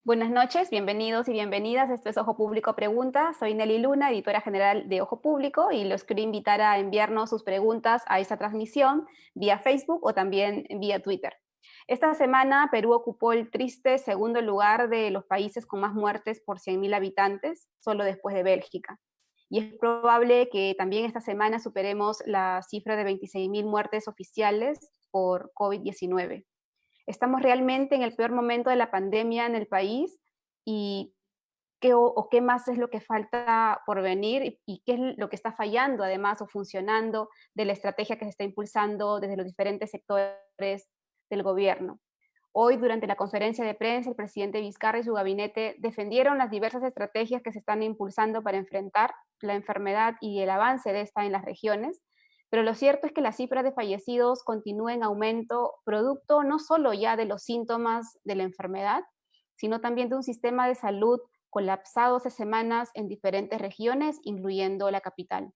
Buenas noches, bienvenidos y bienvenidas. Esto es Ojo Público Pregunta. Soy Nelly Luna, editora general de Ojo Público, y los quiero invitar a enviarnos sus preguntas a esta transmisión vía Facebook o también vía Twitter. Esta semana Perú ocupó el triste segundo lugar de los países con más muertes por 100.000 habitantes, solo después de Bélgica. Y es probable que también esta semana superemos la cifra de 26.000 muertes oficiales por COVID-19. ¿Estamos realmente en el peor momento de la pandemia en el país? ¿Y qué más es lo que falta por venir? ¿Y qué es lo que está fallando además o funcionando de la estrategia que se está impulsando desde los diferentes sectores del gobierno? Hoy, durante la conferencia de prensa, el presidente Vizcarra y su gabinete defendieron las diversas estrategias que se están impulsando para enfrentar la enfermedad y el avance de esta en las regiones, pero lo cierto es que las cifras de fallecidos continúan en aumento, producto no solo ya de los síntomas de la enfermedad, sino también de un sistema de salud colapsado hace semanas en diferentes regiones, incluyendo la capital.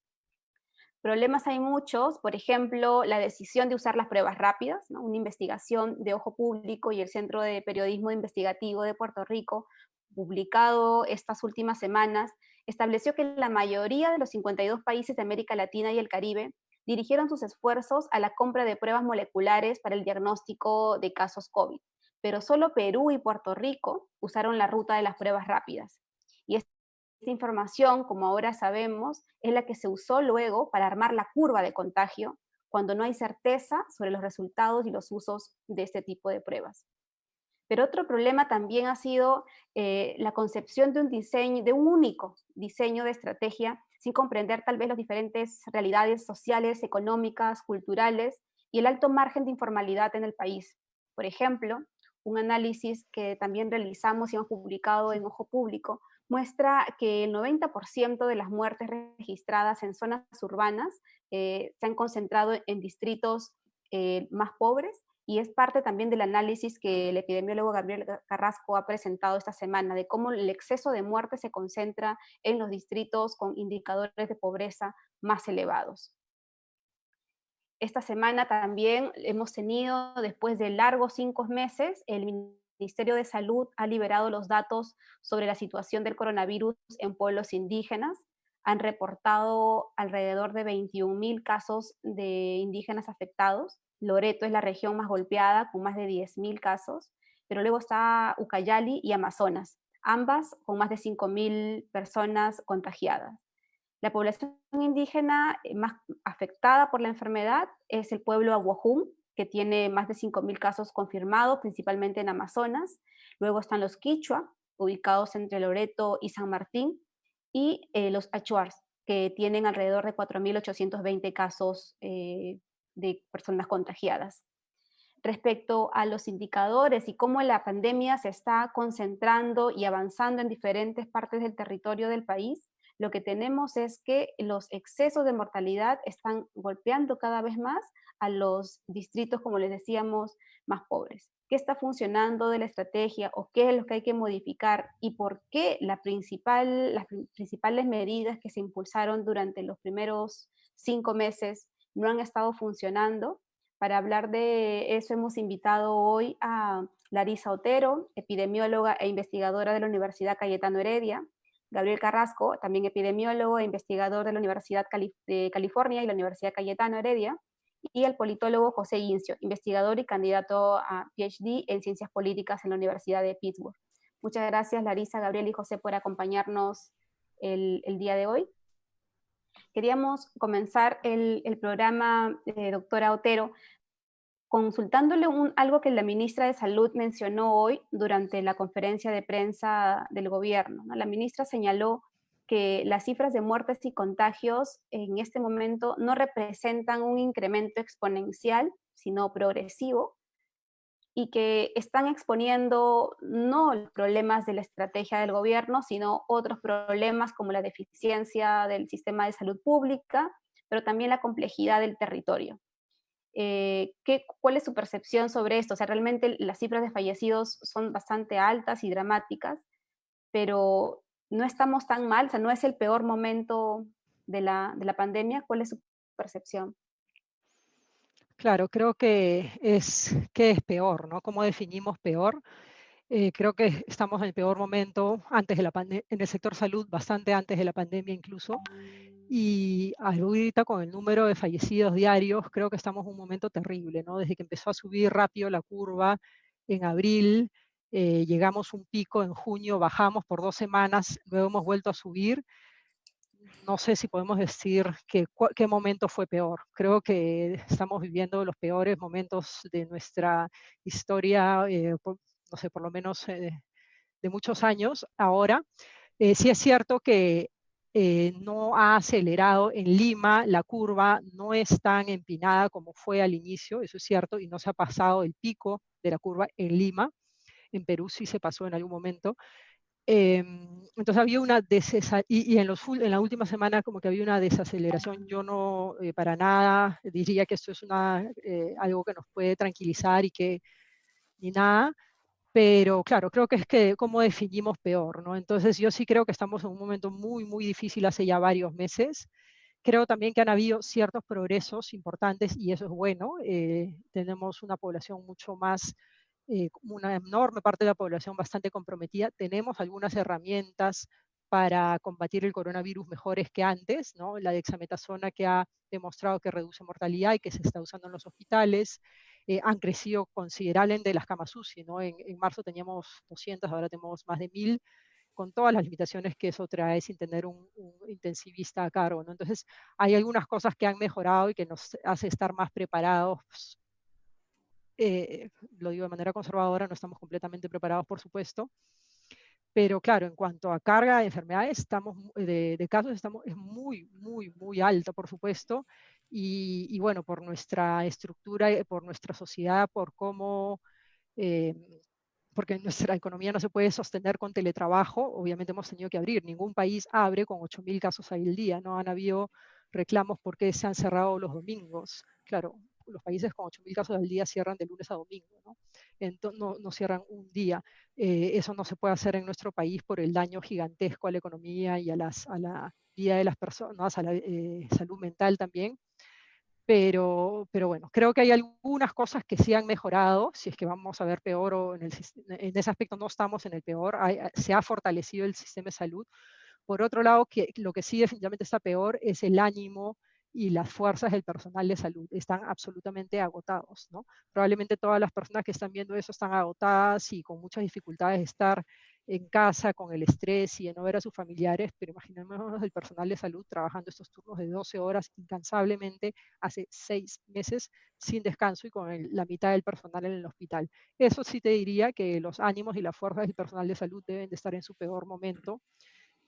Problemas hay muchos, por ejemplo, la decisión de usar las pruebas rápidas, ¿no? Una investigación de Ojo Público y el Centro de Periodismo Investigativo de Puerto Rico, publicado estas últimas semanas, estableció que la mayoría de los 52 países de América Latina y el Caribe dirigieron sus esfuerzos a la compra de pruebas moleculares para el diagnóstico de casos COVID, pero solo Perú y Puerto Rico usaron la ruta de las pruebas rápidas. Y esta información, como ahora sabemos, es la que se usó luego para armar la curva de contagio cuando no hay certeza sobre los resultados y los usos de este tipo de pruebas. Pero otro problema también ha sido la concepción de un diseño, de un único diseño de estrategia, sin comprender tal vez las diferentes realidades sociales, económicas, culturales y el alto margen de informalidad en el país. Por ejemplo, un análisis que también realizamos y hemos publicado en Ojo Público muestra que el 90% de las muertes registradas en zonas urbanas se han concentrado en distritos más pobres, y es parte también del análisis que el epidemiólogo Gabriel Carrasco ha presentado esta semana, de cómo el exceso de muerte se concentra en los distritos con indicadores de pobreza más elevados. Esta semana también hemos tenido, después de largos 5 meses, el Ministerio de Salud ha liberado los datos sobre la situación del coronavirus en pueblos indígenas. Han reportado alrededor de 21.000 casos de indígenas afectados. Loreto es la región más golpeada, con más de 10.000 casos, pero luego está Ucayali y Amazonas, ambas con más de 5.000 personas contagiadas. La población indígena más afectada por la enfermedad es el pueblo Aguajún, que tiene más de 5.000 casos confirmados, principalmente en Amazonas. Luego están los Quichua, ubicados entre Loreto y San Martín, y los Achuars, que tienen alrededor de 4.820 casos de personas contagiadas. Respecto a los indicadores y cómo la pandemia se está concentrando y avanzando en diferentes partes del territorio del país, lo que tenemos es que los excesos de mortalidad están golpeando cada vez más a los distritos, como les decíamos, más pobres. ¿Qué está funcionando de la estrategia o qué es lo que hay que modificar y por qué las principales medidas que se impulsaron durante los primeros 5 meses no han estado funcionando? Para hablar de eso hemos invitado hoy a Larisa Otero, epidemióloga e investigadora de la Universidad Cayetano Heredia, Gabriel Carrasco, también epidemiólogo e investigador de la Universidad de California y la Universidad Cayetano Heredia, y el politólogo José Incio, investigador y candidato a PhD en Ciencias Políticas en la Universidad de Pittsburgh. Muchas gracias, Larisa, Gabriel y José, por acompañarnos el día de hoy. Queríamos comenzar el programa, doctora Otero, consultándole algo que la ministra de Salud mencionó hoy durante la conferencia de prensa del gobierno, ¿no? La ministra señaló que las cifras de muertes y contagios en este momento no representan un incremento exponencial, sino progresivo, y que están exponiendo no los problemas de la estrategia del gobierno, sino otros problemas como la deficiencia del sistema de salud pública, pero también la complejidad del territorio. ¿Cuál es su percepción sobre esto? O sea, realmente las cifras de fallecidos son bastante altas y dramáticas, pero no estamos tan mal, o sea, no es el peor momento de la pandemia. ¿Cuál es su percepción? Claro, creo que es peor, ¿no? ¿Cómo definimos peor? Creo que estamos en el peor momento antes de la en el sector salud, bastante antes de la pandemia incluso. Y ahorita con el número de fallecidos diarios, creo que estamos en un momento terrible, ¿no? Desde que empezó a subir rápido la curva en abril, llegamos a un pico en junio, bajamos por 2 semanas, luego hemos vuelto a subir. No sé si podemos decir qué momento fue peor. Creo que estamos viviendo los peores momentos de nuestra historia, no sé, por lo menos de muchos años ahora. Sí es cierto que no ha acelerado en Lima, la curva no es tan empinada como fue al inicio, eso es cierto, y no se ha pasado el pico de la curva en Lima. En Perú sí se pasó en algún momento. Entonces había una y en la última semana como que había una desaceleración. Yo no para nada diría que esto es algo que nos puede tranquilizar y que ni nada, pero claro, creo que es que cómo definimos peor, ¿no? Entonces yo sí creo que estamos en un momento muy, muy difícil hace ya varios meses. Creo también que han habido ciertos progresos importantes y eso es bueno. Tenemos una población mucho más, una enorme parte de la población bastante comprometida. Tenemos algunas herramientas para combatir el coronavirus mejores que antes, ¿no? La dexametasona que ha demostrado que reduce mortalidad y que se está usando en los hospitales. Han crecido considerablemente las camas UCI, ¿no? En marzo teníamos 200, ahora tenemos más de 1000 con todas las limitaciones que eso trae sin tener un intensivista a cargo, ¿no? Entonces, hay algunas cosas que han mejorado y que nos hace estar más preparados. Lo digo de manera conservadora, no estamos completamente preparados, por supuesto, pero claro, en cuanto a carga de enfermedades, de casos, es muy, muy, muy alta, por supuesto, y bueno, por nuestra estructura, por nuestra sociedad, por cómo eh, porque nuestra economía no se puede sostener con teletrabajo, obviamente hemos tenido que abrir. Ningún país abre con 8.000 casos al día, no han habido reclamos porque se han cerrado los domingos. Claro, los países con 8.000 casos al día cierran de lunes a domingo, ¿no? Entonces, no cierran un día. Eso no se puede hacer en nuestro país por el daño gigantesco a la economía y a la vida de las personas, a la salud mental también. Pero bueno, creo que hay algunas cosas que sí han mejorado, si es que vamos a ver peor o en ese aspecto no estamos en el peor, se ha fortalecido el sistema de salud. Por otro lado, lo que sí definitivamente está peor es el ánimo y las fuerzas del personal de salud. Están absolutamente agotados, ¿no? Probablemente todas las personas que están viendo eso están agotadas y con muchas dificultades de estar en casa con el estrés y de no ver a sus familiares, pero imaginémonos el personal de salud trabajando estos turnos de 12 horas incansablemente hace 6 meses sin descanso y con la mitad del personal en el hospital. Eso sí te diría que los ánimos y las fuerzas del personal de salud deben de estar en su peor momento.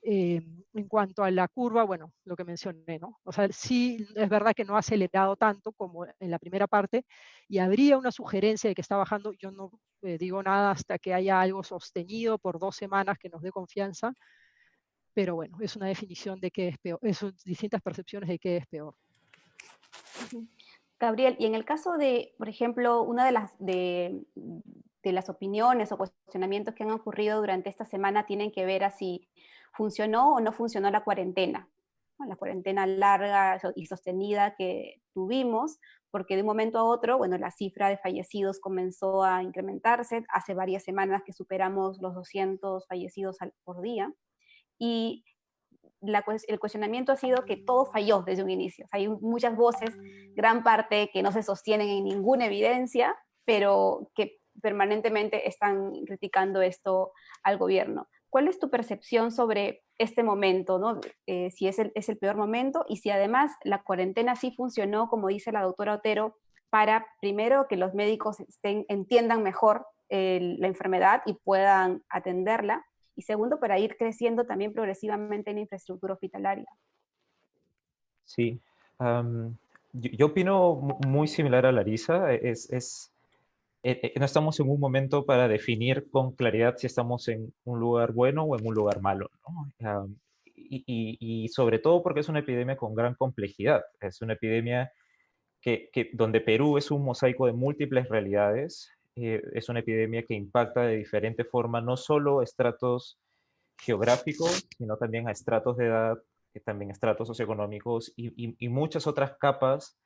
En cuanto a la curva, bueno, lo que mencioné, ¿no? O sea, sí es verdad que no ha acelerado tanto como en la primera parte y habría una sugerencia de que está bajando. Yo no digo nada hasta que haya algo sostenido por 2 semanas que nos dé confianza, pero bueno, es una definición de qué es peor, son distintas percepciones de qué es peor. Gabriel, y en el caso de, por ejemplo, una de las opiniones o cuestionamientos que han ocurrido durante esta semana tienen que ver a si funcionó o no funcionó la cuarentena, ¿no? La cuarentena larga y sostenida que tuvimos, porque de un momento a otro, bueno, la cifra de fallecidos comenzó a incrementarse. Hace varias semanas que superamos los 200 fallecidos por día. Y el cuestionamiento ha sido que todo falló desde un inicio. Hay muchas voces, gran parte que no se sostienen en ninguna evidencia, pero que permanentemente están criticando esto al gobierno. ¿Cuál es tu percepción sobre este momento, ¿no? Si es el peor momento y si además la cuarentena sí funcionó, como dice la doctora Otero, para primero que los médicos entiendan mejor la enfermedad y puedan atenderla, y segundo, para ir creciendo también progresivamente en la infraestructura hospitalaria. Sí, yo opino muy similar a Larisa. No estamos en un momento para definir con claridad si estamos en un lugar bueno o en un lugar malo, ¿no? Y sobre todo porque es una epidemia con gran complejidad. Es una epidemia donde Perú es un mosaico de múltiples realidades. Es una epidemia que impacta de diferente forma no solo estratos geográficos, sino también a estratos de edad, también a estratos socioeconómicos y muchas otras capas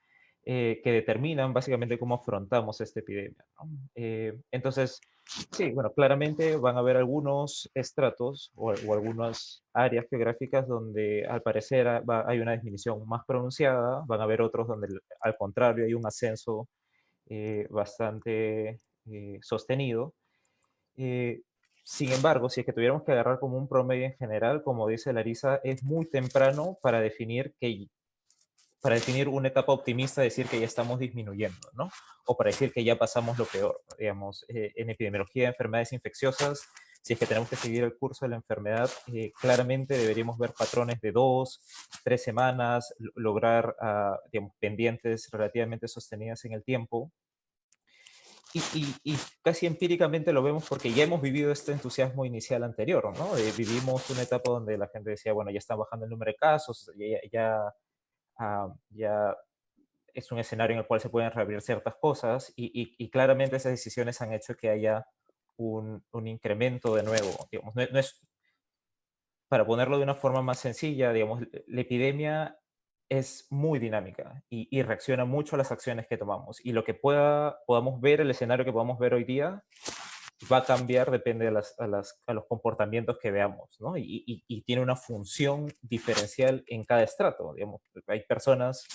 que determinan básicamente cómo afrontamos esta epidemia, ¿no? Entonces, sí, bueno, claramente van a haber algunos estratos o algunas áreas geográficas donde al parecer hay una disminución más pronunciada, van a haber otros donde al contrario hay un ascenso bastante sostenido. Eh, Sin embargo, si es que tuviéramos que agarrar como un promedio en general, como dice Larisa, es muy temprano para definir una etapa optimista, decir que ya estamos disminuyendo, ¿no? O para decir que ya pasamos lo peor, digamos, en epidemiología de enfermedades infecciosas, si es que tenemos que seguir el curso de la enfermedad, claramente deberíamos ver patrones de 2, 3 semanas, lograr, digamos, pendientes relativamente sostenidas en el tiempo. Y casi empíricamente lo vemos porque ya hemos vivido este entusiasmo inicial anterior, ¿no? Vivimos una etapa donde la gente decía, bueno, ya está bajando el número de casos, ya es un escenario en el cual se pueden reabrir ciertas cosas y claramente esas decisiones han hecho que haya un incremento de nuevo. Digamos, no es, para ponerlo de una forma más sencilla, digamos, la epidemia es muy dinámica y reacciona mucho a las acciones que tomamos. Y lo que podamos ver, el escenario que podamos ver hoy día, va a cambiar, depende a los comportamientos que veamos, ¿no? Y tiene una función diferencial en cada estrato. Digamos, hay personas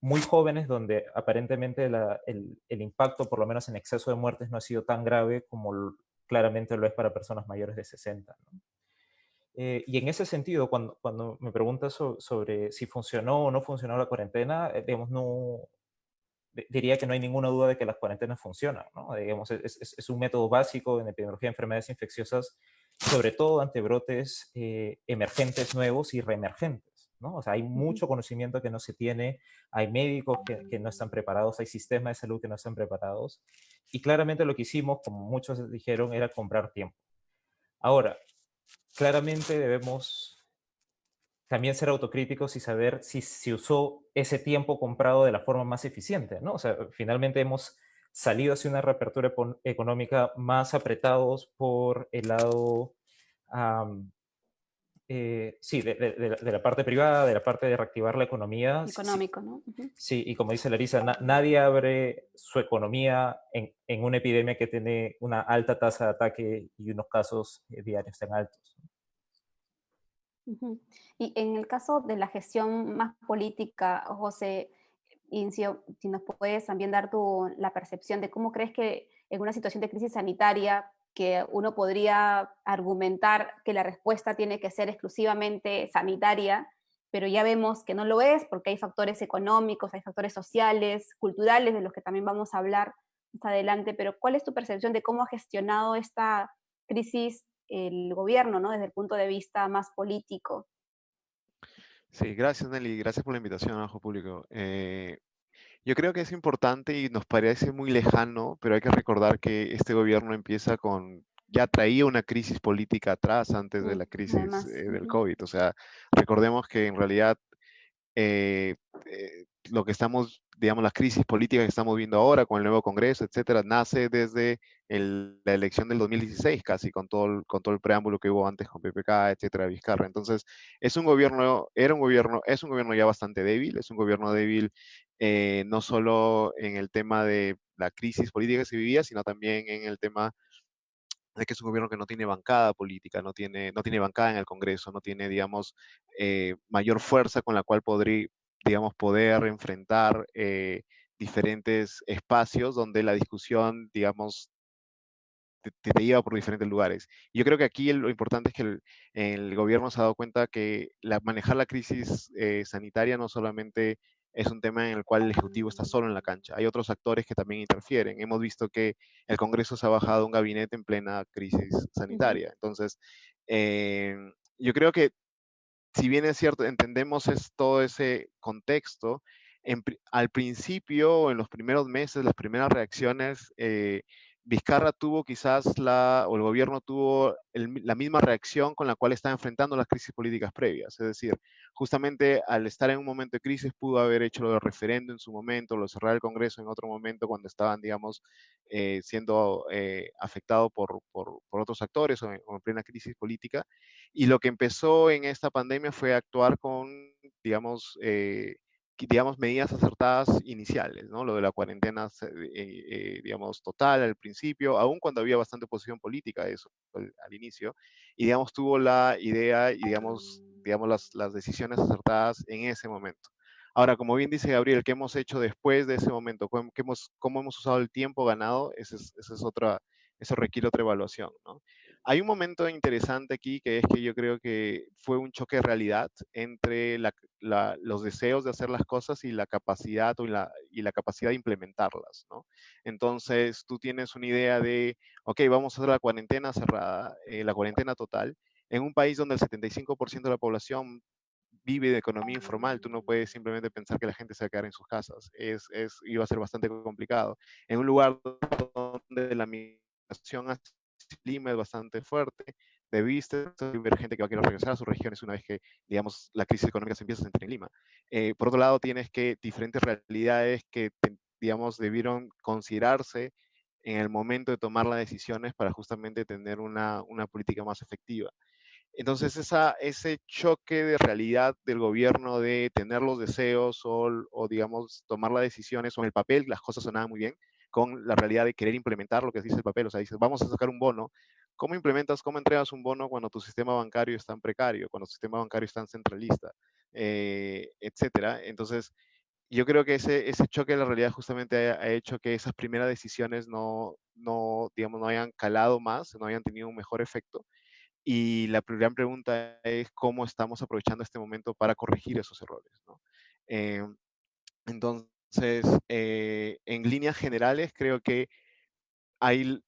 muy jóvenes donde aparentemente el impacto, por lo menos en exceso de muertes, no ha sido tan grave como claramente lo es para personas mayores de 60, ¿no? Y en ese sentido, cuando me preguntas sobre si funcionó o no funcionó la cuarentena, digamos, no, diría que no hay ninguna duda de que las cuarentenas funcionan, ¿no? Digamos, es un método básico en epidemiología de enfermedades infecciosas, sobre todo ante brotes emergentes nuevos y reemergentes, ¿no? O sea, hay mucho conocimiento que no se tiene, hay médicos que no están preparados, hay sistemas de salud que no están preparados, y claramente lo que hicimos, como muchos dijeron, era comprar tiempo. Ahora, claramente debemos también ser autocríticos y saber si se usó ese tiempo comprado de la forma más eficiente, ¿no? O sea, finalmente hemos salido hacia una reapertura económica más apretados por el lado, am, sí, de la parte privada, de la parte de reactivar la economía. Sí, sí, Económico, ¿no? Ujú. sí, y como dice Larisa, nadie abre su economía en una epidemia que tiene una alta tasa de ataque y unos casos diarios tan altos. Ujú. Y en el caso de la gestión más política, José, Incio, si nos puedes también dar la percepción de cómo crees que en una situación de crisis sanitaria, que uno podría argumentar que la respuesta tiene que ser exclusivamente sanitaria, pero ya vemos que no lo es porque hay factores económicos, hay factores sociales, culturales, de los que también vamos a hablar más adelante, pero ¿cuál es tu percepción de cómo ha gestionado esta crisis el gobierno, ¿no? Desde el punto de vista más político? Sí, gracias Nelly, gracias por la invitación a Ojo Público. Yo creo que es importante y nos parece muy lejano, pero hay que recordar que este gobierno empieza ya traía una crisis política atrás antes de la crisis Además, del COVID. O sea, recordemos que en realidad eh, lo que estamos, digamos, las crisis políticas que estamos viendo ahora con el nuevo Congreso, etcétera, nace desde la elección del 2016 casi, con todo el preámbulo que hubo antes con PPK, etcétera, Vizcarra. Entonces, es un gobierno ya bastante débil, es un gobierno débil no solo en el tema de la crisis política que se vivía, sino también en el tema de que es un gobierno que no tiene bancada política, no tiene bancada en el Congreso, no tiene, digamos, mayor fuerza con la cual digamos, poder enfrentar diferentes espacios donde la discusión, digamos, te lleva por diferentes lugares. Y yo creo que aquí lo importante es que el gobierno se ha dado cuenta que manejar la crisis sanitaria no solamente es un tema en el cual el Ejecutivo está solo en la cancha, hay otros actores que también interfieren. Hemos visto que el Congreso se ha bajado un gabinete en plena crisis sanitaria. Entonces, eh, yo creo que si bien es cierto, entendemos todo ese contexto, al principio, en los primeros meses, las primeras reacciones, Vizcarra tuvo quizás o el gobierno tuvo la misma reacción con la cual está enfrentando las crisis políticas previas. Es decir, justamente al estar en un momento de crisis pudo haber hecho lo del referendo en su momento, lo de cerrar el Congreso en otro momento cuando estaban, digamos, siendo afectados por otros actores o en plena crisis política. Y lo que empezó en esta pandemia fue actuar con, digamos, digamos, medidas acertadas iniciales, ¿no? Lo de la cuarentena, digamos, total al principio, aun cuando había bastante oposición política a eso al inicio, y, digamos, tuvo la idea y, digamos las decisiones acertadas en ese momento. Ahora, como bien dice Gabriel, ¿qué hemos hecho después de ese momento? ¿Cómo hemos usado el tiempo ganado? Eso requiere otra evaluación, ¿no? Hay un momento interesante aquí que es que yo creo que fue un choque de realidad entre los deseos de hacer las cosas y la capacidad y la capacidad de implementarlas, ¿no? Entonces, tú tienes una idea de, ok, vamos a hacer la cuarentena cerrada, la cuarentena total, en un país donde el 75% de la población vive de economía informal, tú no puedes simplemente pensar que la gente se va a quedar en sus casas. Iba a ser bastante complicado. En un lugar donde la migración hacia Lima es bastante fuerte, debiste ver gente que va a querer regresar a sus regiones una vez que, digamos, la crisis económica se empieza a sentir en Lima. Por otro lado, tienes que diferentes realidades que, digamos, debieron considerarse en el momento de tomar las decisiones para justamente tener una política más efectiva. Entonces, ese choque de realidad del gobierno de tener los deseos digamos, tomar las decisiones, o en el papel las cosas sonaban muy bien, con la realidad de querer implementar lo que dice el papel. O sea, dices, vamos a sacar un bono. ¿Cómo implementas, cómo entregas un bono cuando tu sistema bancario es tan precario, cuando tu sistema bancario es tan centralista, etcétera? Entonces, yo creo que ese choque de la realidad justamente ha hecho que esas primeras decisiones digamos, no hayan calado más, no hayan tenido un mejor efecto. Y la gran pregunta es cómo estamos aprovechando este momento para corregir esos errores, ¿no? Eh, entonces, en líneas generales, creo que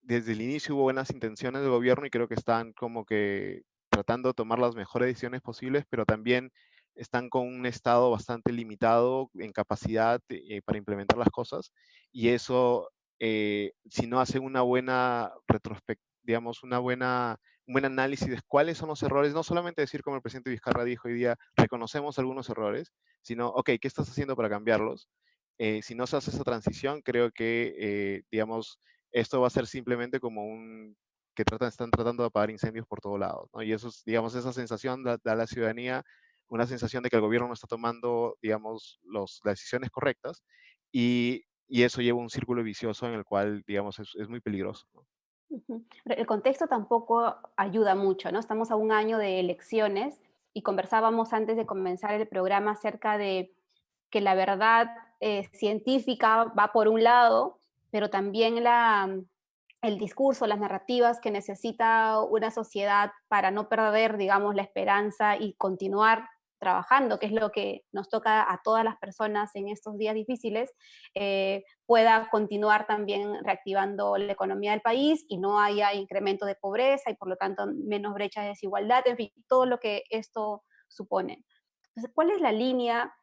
desde el inicio hubo buenas intenciones del gobierno y creo que están como que tratando de tomar las mejores decisiones posibles, pero también están con un estado bastante limitado en capacidad para implementar las cosas, y eso, si no hacen una buena digamos, un buen análisis de cuáles son los errores, no solamente decir como el presidente Vizcarra dijo hoy día, reconocemos algunos errores, sino, ok, ¿qué estás haciendo para cambiarlos? Si no se hace esa transición, creo que, digamos, esto va a ser simplemente como están tratando de apagar incendios por todos lados, ¿no? Y eso es, digamos, esa sensación da a la ciudadanía una sensación de que el gobierno no está tomando, digamos, las decisiones correctas, y eso lleva a un círculo vicioso en el cual, digamos, es muy peligroso, ¿no? Pero el contexto tampoco ayuda mucho, ¿no? Estamos a un año de elecciones y conversábamos antes de comenzar el programa acerca de que la verdad científica va por un lado, pero también el discurso, las narrativas que necesita una sociedad para no perder, digamos, la esperanza y continuar trabajando, que es lo que nos toca a todas las personas en estos días difíciles, pueda continuar también reactivando la economía del país y no haya incremento de pobreza y por lo tanto menos brecha de desigualdad, en fin, todo lo que esto supone. Entonces, ¿cuál es la línea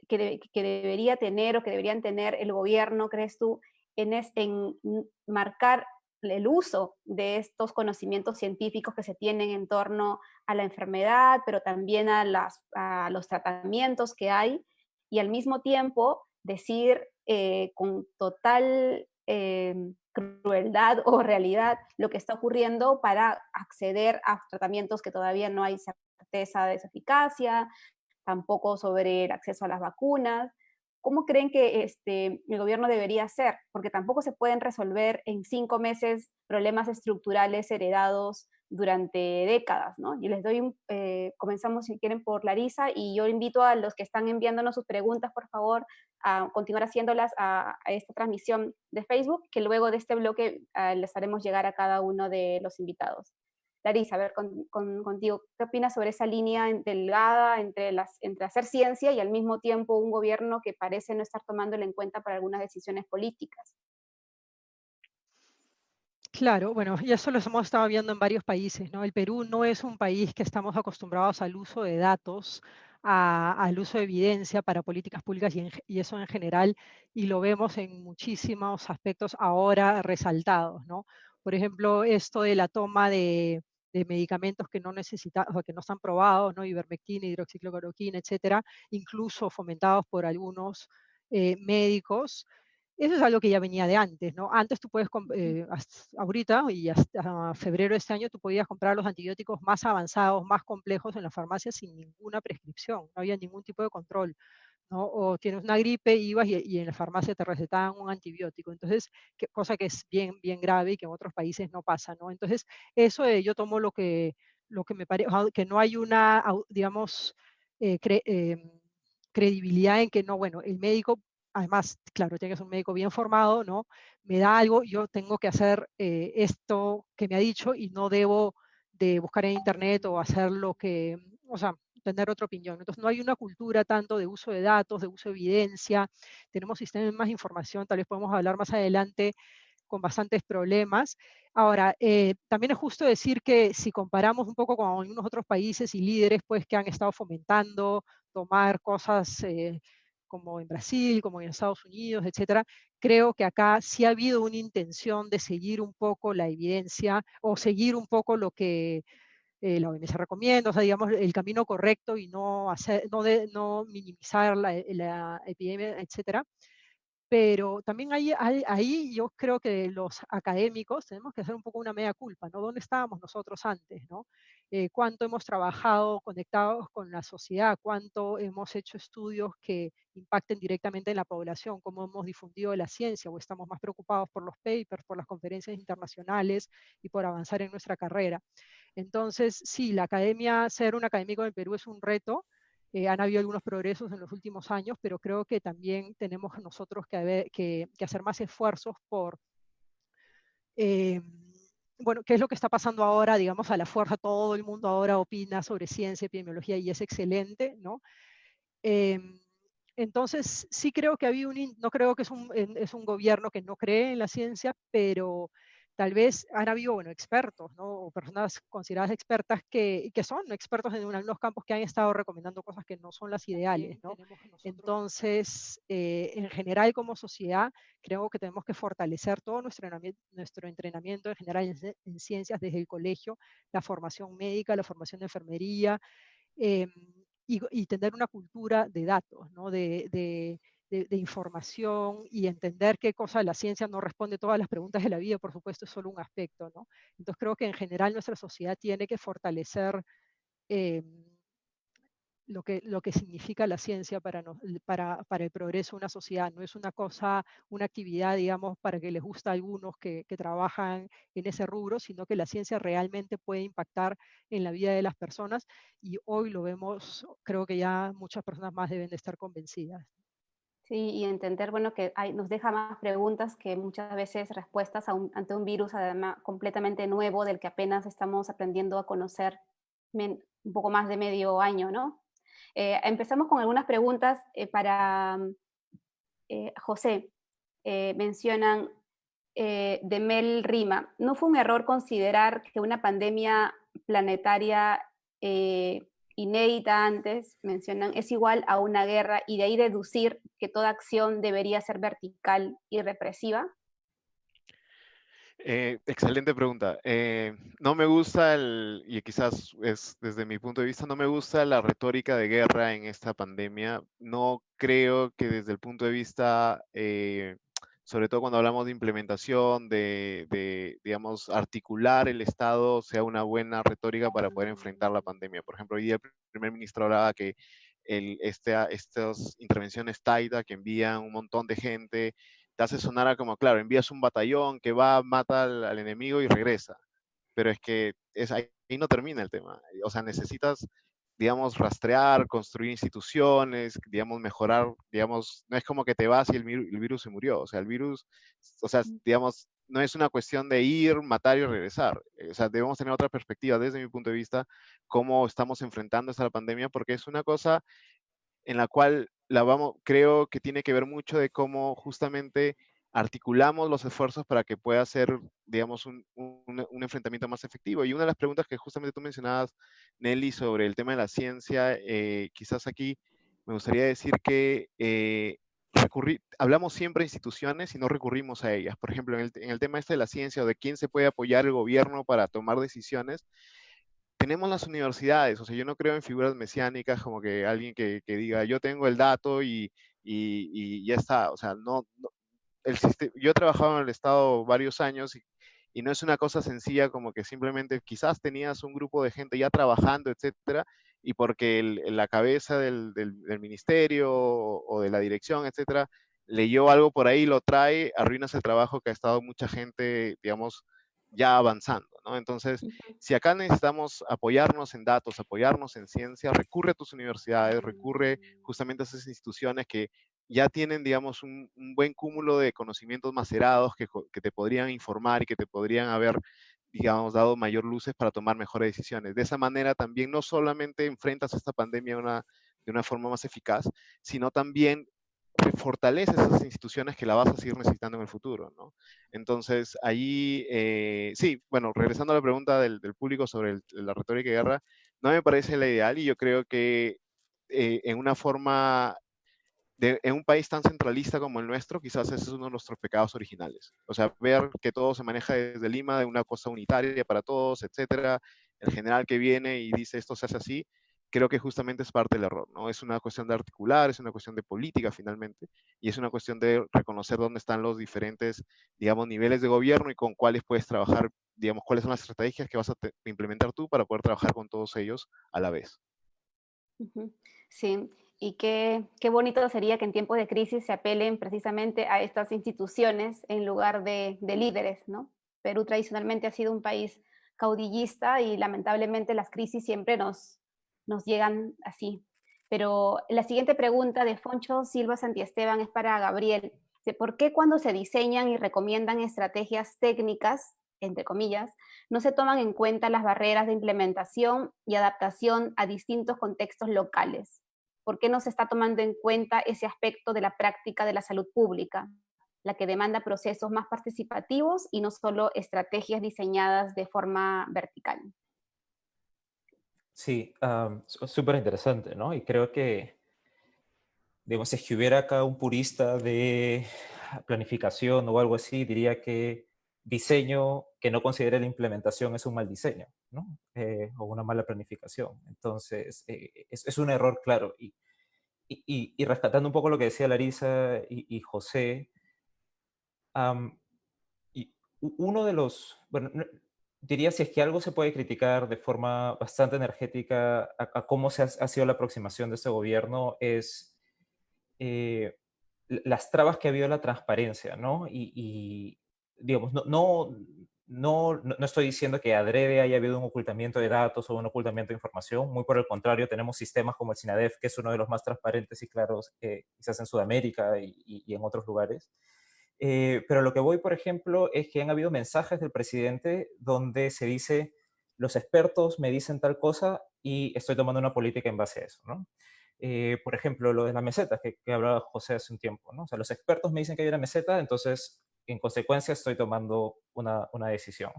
que debería tener o que deberían tener el gobierno, crees tú, en marcar el uso de estos conocimientos científicos que se tienen en torno a la enfermedad, pero también a los tratamientos que hay, y al mismo tiempo decir con total crueldad o realidad lo que está ocurriendo para acceder a tratamientos que todavía no hay certeza de su eficacia, tampoco sobre el acceso a las vacunas? ¿Cómo creen que el gobierno debería hacer? Porque tampoco se pueden resolver en 5 meses problemas estructurales heredados durante décadas, ¿no? Y les doy comenzamos si quieren por Larisa, y yo invito a los que están enviándonos sus preguntas, por favor, a continuar haciéndolas a esta transmisión de Facebook, que luego de este bloque les haremos llegar a cada uno de los invitados. Larisa, a ver, contigo, ¿qué opinas sobre esa línea delgada entre hacer ciencia y al mismo tiempo un gobierno que parece no estar tomándolo en cuenta para algunas decisiones políticas? Claro, bueno, y eso lo hemos estado viendo en varios países, ¿no? El Perú no es un país que estamos acostumbrados al uso de datos, al uso de evidencia para políticas públicas y eso en general, y lo vemos en muchísimos aspectos ahora resaltados, ¿no? Por ejemplo, esto de la toma de medicamentos que no necesitamos, o que no están probados, ¿no? Ivermectina, hidroxicloroquina, etcétera, incluso fomentados por algunos médicos. Eso es algo que ya venía de antes, ¿no? Antes tú puedes, ahorita y hasta febrero de este año, tú podías comprar los antibióticos más avanzados, más complejos en las farmacias sin ninguna prescripción, no había ningún tipo de control, ¿no? O tienes una gripe, ibas y en la farmacia te recetaban un antibiótico. Entonces, cosa que es bien, bien grave y que en otros países no pasa, ¿no? Entonces, eso yo tomo lo que me parece, que no hay una, digamos, credibilidad en que no, bueno, el médico, además, claro, tiene que ser un médico bien formado, ¿no? Me da algo, yo tengo que hacer esto que me ha dicho y no debo de buscar en internet o hacer lo que, o sea, tener otra opinión. Entonces, no hay una cultura tanto de uso de datos, de uso de evidencia. Tenemos sistemas de información, tal vez podemos hablar más adelante, con bastantes problemas. Ahora, también es justo decir que si comparamos un poco con algunos otros países y líderes, pues que han estado fomentando tomar cosas como en Brasil, como en Estados Unidos, etcétera, creo que acá sí ha habido una intención de seguir un poco la evidencia o seguir un poco lo que la OMS recomienda, o sea, digamos, el camino correcto y no, no minimizar la epidemia, etcétera. Pero también ahí yo creo que los académicos tenemos que hacer un poco una mea culpa, ¿no? ¿Dónde estábamos nosotros antes, ¿no? ¿Cuánto hemos trabajado conectados con la sociedad? ¿Cuánto hemos hecho estudios que impacten directamente en la población? ¿Cómo hemos difundido la ciencia? ¿O estamos más preocupados por los papers, por las conferencias internacionales y por avanzar en nuestra carrera? Entonces, sí, la academia, ser un académico en Perú es un reto. Han habido algunos progresos en los últimos años, pero creo que también tenemos nosotros que hacer más esfuerzos por, eh, bueno, qué es lo que está pasando ahora, digamos, a la fuerza, todo el mundo ahora opina sobre ciencia, epidemiología y es excelente, ¿no? Eh, entonces, sí creo que había no creo que es un gobierno que no cree en la ciencia, pero tal vez han habido, bueno, expertos, ¿no? O personas consideradas expertas que son expertos en algunos campos que han estado recomendando cosas que no son las ideales, ¿no? Entonces, en general como sociedad, creo que tenemos que fortalecer todo nuestro entrenamiento en general en ciencias desde el colegio, la formación médica, la formación de enfermería, eh, y tener una cultura de datos, ¿no? De información y entender qué cosa la ciencia no responde todas las preguntas de la vida, por supuesto, es solo un aspecto, ¿no? Entonces creo que en general nuestra sociedad tiene que fortalecer eh, lo que significa la ciencia para el progreso de una sociedad. No es una cosa, una actividad, digamos, para que les gusta a algunos que trabajan en ese rubro, sino que la ciencia realmente puede impactar en la vida de las personas y hoy lo vemos, creo que ya muchas personas más deben de estar convencidas. Sí, y entender, bueno, que nos deja más preguntas que muchas veces respuestas ante un virus además completamente nuevo del que apenas estamos aprendiendo a conocer un poco más de medio año, ¿no? Empezamos con algunas preguntas para José. Mencionan de Mel Rima, ¿no fue un error considerar que una pandemia planetaria inédita antes, mencionan, es igual a una guerra y de ahí deducir que toda acción debería ser vertical y represiva? Excelente pregunta. No me gusta y quizás es desde mi punto de vista, no me gusta la retórica de guerra en esta pandemia. No creo que desde el punto de vista, sobre todo cuando hablamos de implementación, digamos, articular el Estado, sea una buena retórica para poder enfrentar la pandemia. Por ejemplo, hoy día el primer ministro hablaba que estas intervenciones Taita que envían un montón de gente, te hace sonar a como, claro, envías un batallón que va, mata al enemigo y regresa. Pero es que ahí no termina el tema. O sea, necesitas, digamos, rastrear, construir instituciones, digamos, mejorar, digamos, no es como que te vas y el virus se murió. O sea, el virus, o sea, digamos, no es una cuestión de ir, matar y regresar. O sea, debemos tener otra perspectiva desde mi punto de vista, cómo estamos enfrentando esta pandemia, porque es una cosa en la cual creo que tiene que ver mucho de cómo justamente articulamos los esfuerzos para que pueda ser, digamos, un enfrentamiento más efectivo. Y una de las preguntas que justamente tú mencionabas, Nelly, sobre el tema de la ciencia, quizás aquí me gustaría decir que hablamos siempre de instituciones y no recurrimos a ellas. Por ejemplo, en el tema este de la ciencia o de quién se puede apoyar el gobierno para tomar decisiones, tenemos las universidades, o sea, yo no creo en figuras mesiánicas como que alguien que diga, yo tengo el dato y ya está, o sea, yo he trabajado en el Estado varios años y no es una cosa sencilla como que simplemente quizás tenías un grupo de gente ya trabajando, etcétera, y porque la cabeza del ministerio o de la dirección, etcétera, leyó algo por ahí, lo trae, arruinas el trabajo que ha estado mucha gente, digamos, ya avanzando, ¿no? Entonces, si acá necesitamos apoyarnos en datos, apoyarnos en ciencia, recurre a tus universidades, recurre justamente a esas instituciones que ya tienen, digamos, un buen cúmulo de conocimientos macerados que te podrían informar y que te podrían haber, digamos, dado mayor luces para tomar mejores decisiones. De esa manera también no solamente enfrentas esta pandemia de una forma más eficaz, sino también fortaleces esas instituciones que la vas a seguir necesitando en el futuro, ¿no? Entonces, ahí, sí, bueno, regresando a la pregunta del público sobre la retórica de guerra, no me parece la ideal y yo creo que en una forma en un país tan centralista como el nuestro, quizás ese es uno de nuestros pecados originales. O sea, ver que todo se maneja desde Lima, de una cosa unitaria para todos, etcétera. El general que viene y dice esto se hace así, creo que justamente es parte del error, ¿no? Es una cuestión de articular, es una cuestión de política finalmente, y es una cuestión de reconocer dónde están los diferentes, digamos, niveles de gobierno y con cuáles puedes trabajar, digamos, cuáles son las estrategias que vas a implementar tú para poder trabajar con todos ellos a la vez. Sí, y qué bonito sería que en tiempos de crisis se apelen precisamente a estas instituciones en lugar de líderes, ¿no? Perú tradicionalmente ha sido un país caudillista y lamentablemente las crisis siempre nos llegan así. Pero la siguiente pregunta de Foncho Silva Santiesteban es para Gabriel. ¿Por qué cuando se diseñan y recomiendan estrategias técnicas, entre comillas, no se toman en cuenta las barreras de implementación y adaptación a distintos contextos locales? ¿Por qué no se está tomando en cuenta ese aspecto de la práctica de la salud pública, la que demanda procesos más participativos y no solo estrategias diseñadas de forma vertical? Sí, súper interesante, ¿no? Y creo que, digamos, si es que hubiera acá un purista de planificación o algo así, diría que diseño que no considere la implementación es un mal diseño, ¿no? O una mala planificación. Entonces, es un error claro. Y rescatando un poco lo que decía Larisa y José, am, uno de los, bueno, diría si es que algo se puede criticar de forma bastante energética a cómo ha sido la aproximación de este gobierno es eh, las trabas que ha habido a la transparencia, ¿no? Digamos, no estoy diciendo que adrede haya habido un ocultamiento de datos o un ocultamiento de información, muy por el contrario, tenemos sistemas como el SINADEF, que es uno de los más transparentes y claros quizás en Sudamérica y en otros lugares. Pero lo que voy, por ejemplo, es que han habido mensajes del presidente donde se dice, los expertos me dicen tal cosa y estoy tomando una política en base a eso, ¿no? Por ejemplo, lo de las mesetas que hablaba José hace un tiempo, ¿no? O sea, los expertos me dicen que hay una meseta, entonces, en consecuencia, estoy tomando una decisión.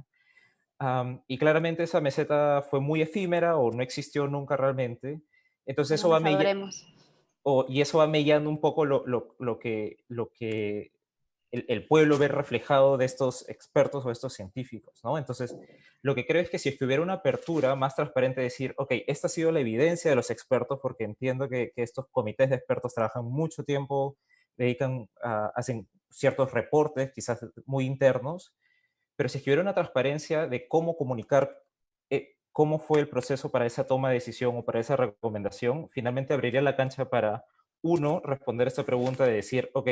Y claramente esa meseta fue muy efímera o no existió nunca realmente. Entonces, No lo sabremos. y eso va mellando un poco lo que el pueblo ve reflejado de estos expertos o estos científicos, ¿no? Entonces, lo que creo es que si hubiera una apertura más transparente, decir, ok, esta ha sido la evidencia de los expertos, porque entiendo que estos comités de expertos trabajan mucho tiempo, hacen ciertos reportes, quizás muy internos, pero si hubiera una transparencia de cómo comunicar cómo fue el proceso para esa toma de decisión o para esa recomendación, finalmente abriría la cancha para, uno, responder esta pregunta de decir, ok,